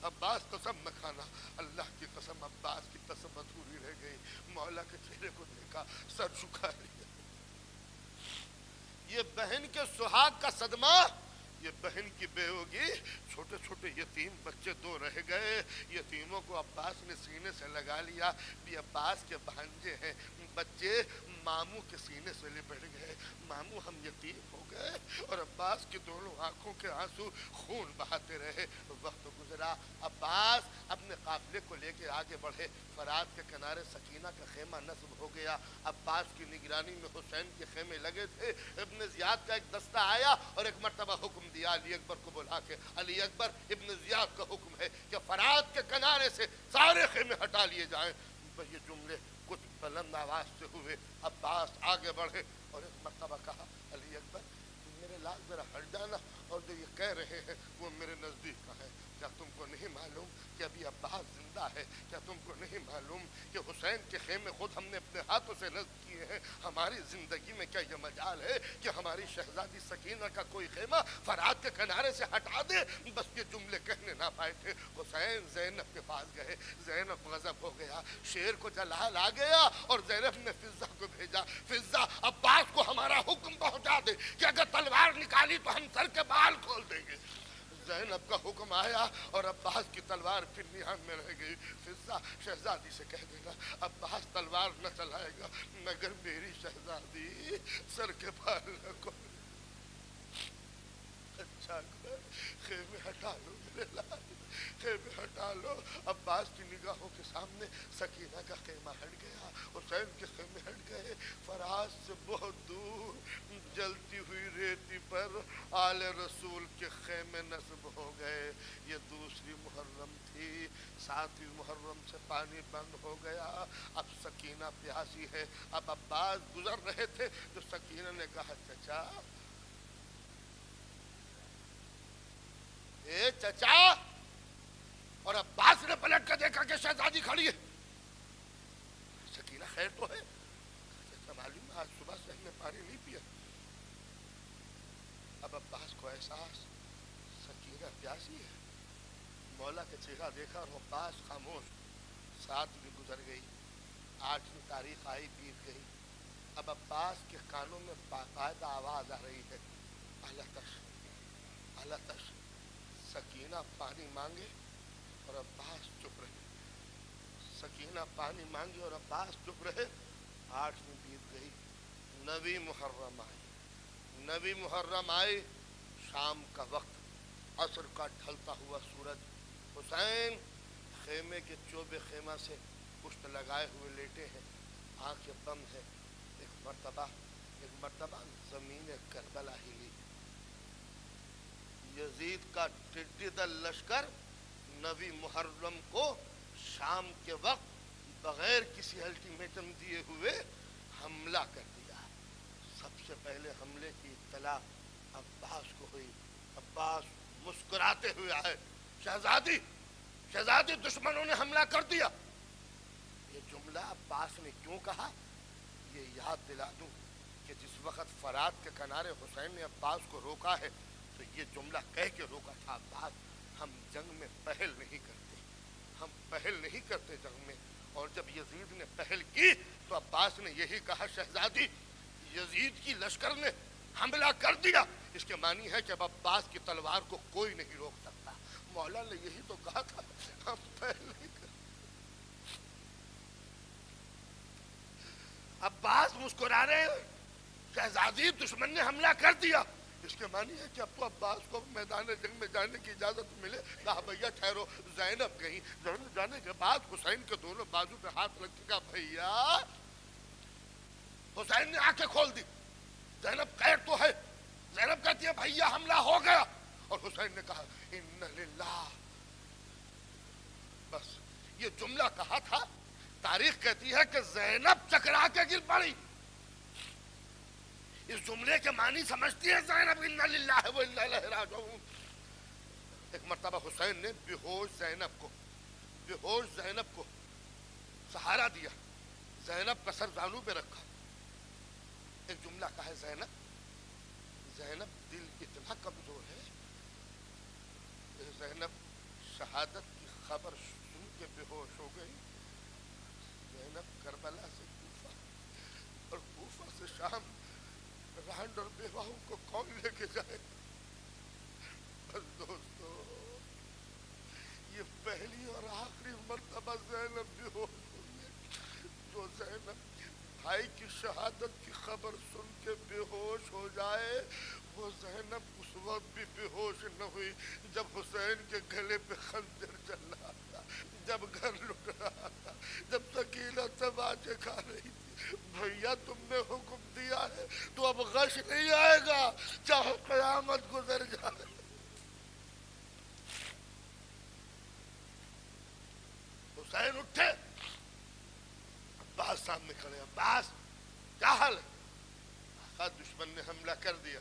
عباس قسم نہ کھانا. اللہ کی قسم عباس کی قسم ادھوری رہ گئی. مولا کے چہرے کو دیکھا, سر جھکا لیا. یہ بہن کے سہاگ کا صدمہ, یہ بہن کی بے ہوگی. چھوٹے چھوٹے یتیم بچے دو رہ گئے. یتیموں کو عباس نے سینے سے لگا لیا. بھی عباس کے بھانجے ہیں. بچے ماموں کے سینے سے لپٹ گئے. ماموں ہم یتیم ہو گئے. اور عباس کی دونوں آنکھوں کے آنسو خون بہاتے رہے. وقت گزرا, عباس اپنے قافلے کو لے کے آگے بڑھے. فرات کے کنارے سکینہ کا خیمہ نصب ہو گیا. عباس کی نگرانی میں حسین کے خیمے لگے تھے. ابن زیاد کا ایک دستہ آیا اور ایک مرتبہ حکم دیا علی اکبر کو بلا کے, علی اکبر ابن زیاد کا حکم ہے کہ فرات کے کنارے سے سارے خیمے ہٹا لیے جائیں. یہ جملے کچھ بلند آواز سے ہوئے. عباس آگے بڑھے اور ایک مرتبہ کہا علی اکبر میرے لال ذرا ہٹ جانا، اور جو یہ کہہ رہے ہیں وہ میرے نزدیک کا ہے۔ کیا تم کو نہیں معلوم کہ ابھی عباس زندہ ہے؟ کیا تم کو نہیں معلوم کہ حسین کے خیمے خود ہم نے اپنے ہاتھوں سے نصب کیے ہیں؟ ہماری زندگی میں کیا یہ مجال ہے کہ ہماری شہزادی سکینہ کا کوئی خیمہ فرات کے کنارے سے ہٹا دے؟ بس یہ جملے کہنے نہ پائے تھے، حسین زینب کے پاس گئے، زینب غضب ہو گیا، شیر کو جلال آ گیا، اور زینب نے فضہ کو بھیجا، فضہ عباس کو ہمارا حکم پہنچا دے کہ اگر تلوار نکالی تو ہم سر کے بال کھول دیں گے۔ زینب کا حکم آیا اور عباس کی تلوار پھر نیام میں رہ گئی۔ فضہ شہزادی سے کہہ دینا عباس تلوار نہ چلائے گا مگر میری شہزادی سر کے بال نہ کھولے۔ اچھا خیمے ہٹا لو میرے لال، خیمے ہٹا لو۔ عباس کی نگاہوں کے سامنے سکینہ کا خیمہ ہٹ گیا، حسین کے خیمے ہٹ گئے۔ فراز سے بہت دور جلتی ہوئی ریتی پر آل رسول کے خیمے نصب ہو گئے۔ یہ دوسری محرم تھی، 7ویں محرم سے پانی بند ہو گیا۔ اب سکینہ پیاسی ہے۔ اب عباس گزر رہے تھے تو سکینہ نے کہا چچا، اے چچا، اور عباس نے پلٹ کر دیکھا کہ شہزادی کھڑی ہے۔ سکینہ خیر تو ہے؟ چچا معلوم آج صبح سے ہم نے پانی نہیں پیا۔ اب عباس کو احساس سکینہ پیاسی ہے، مولا کا چہرہ دیکھا اور عباس خاموش۔ 7ویں گزر گئی، 8ویں تاریخ آئی بیت گئی۔ اب عباس کے کانوں میں باقاعدہ آواز آ رہی ہے، التش التش۔ سکینہ پانی مانگے اور عباس چپ رہے، سکینہ پانی مانگے اور عباس چپ رہے۔ 8ویں بیت گئی، 9ویں محرم آئی، 9ویں محرم آئی، شام کا وقت، عصر کا ڈھلتا ہوا سورج۔ حسین خیمے کے چوبے خیمہ سے پشت لگائے ہوئے لیٹے ہیں، آنکھیں بند ہیں۔ ایک مرتبہ زمین کربلا ہلی، یزید کا ٹڈی دل لشکر 9ویں محرم کو شام کے وقت بغیر کسی الٹیمیٹم دیے ہوئے حملہ کر دیا۔ سب سے پہلے حملے کی اطلاع عباس کو ہوئی۔ عباس مسکراتے ہوئے آئے، شہزادی شہزادی دشمنوں نے حملہ کر دیا۔ یہ جملہ عباس نے کیوں کہا یہ یاد دلا دوں کہ جس وقت فرات کے کنارے حسین نے عباس کو روکا ہے تو یہ جملہ کہہ کے روکا تھا، عباس ہم جنگ میں پہل نہیں کرتے، ہم پہل نہیں کرتے جنگ میں۔ اور جب یزید نے پہل کی تو عباس نے یہی کہا، شہزادی یزید کی لشکر نے حملہ کر دیا، اس کے معنی ہے کہ اب عباس کی تلوار کو کوئی نہیں روک سکتا۔ مولا نے یہی تو کہا تھا ہم پہل نہیں کرتے۔ عباس مسکرا رہے ہیں، شہزادی دشمن نے حملہ کر دیا، اس کے معنی ہے کہ اب تو عباس کو میدان جنگ میں جانے کی اجازت ملے۔ کہا بھیا ٹھہرو۔ زینب گئی، زینب جانے کے بعد حسین کے دونوں بازو پہ ہاتھ رکھ کے کہا بھیا۔ حسین نے آنکھیں کھول دی، زینب خیر تو ہے؟ زینب کہتی ہے بھیا حملہ ہو گیا، اور حسین نے کہا ان للہ۔ بس یہ جملہ کہا تھا، تاریخ کہتی ہے کہ زینب چکرا کے گر پڑی۔ اس جملے کے معنی سمجھتی ہے زینب، انا للہ و انا الیہ راجعون۔ ایک مرتبہ حسین نے بے ہوش زینب کو سہارا دیا، زینب کا سر زانو پہ رکھا، ایک جملہ کہا ہے زینب دل اتنا کمزور ہے، زینب شہادت کی خبر سن کے بے ہوش ہو گئی۔ زینب کربلا سے کوفہ اور کوفہ سے شام، رانڈ اور بیواؤں کو کون لے کے جائے؟ بس دوستو، یہ پہلی اور آخری مرتبہ زینب بے ہوش ہوئی ہے۔ جو زینب بھائی کی شہادت کی خبر سن کے بے ہوش ہو جائے، وہ زینب اس وقت بھی بے ہوش نہ ہوئی جب حسین کے گلے پہ خنجر چل رہا تھا، جب گھر لٹ رہا تھا، جب سکینہ تماچے کھا رہی تھی۔ بھیا تم نے حکم دیا ہے تو اب غش نہیں آئے گا، چاہے قیامت گزر جائے۔ حسین اٹھے، عباس سامنے کھڑے، عباس کیا حال ہے؟ آقا دشمن نے حملہ کر دیا۔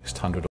Next 100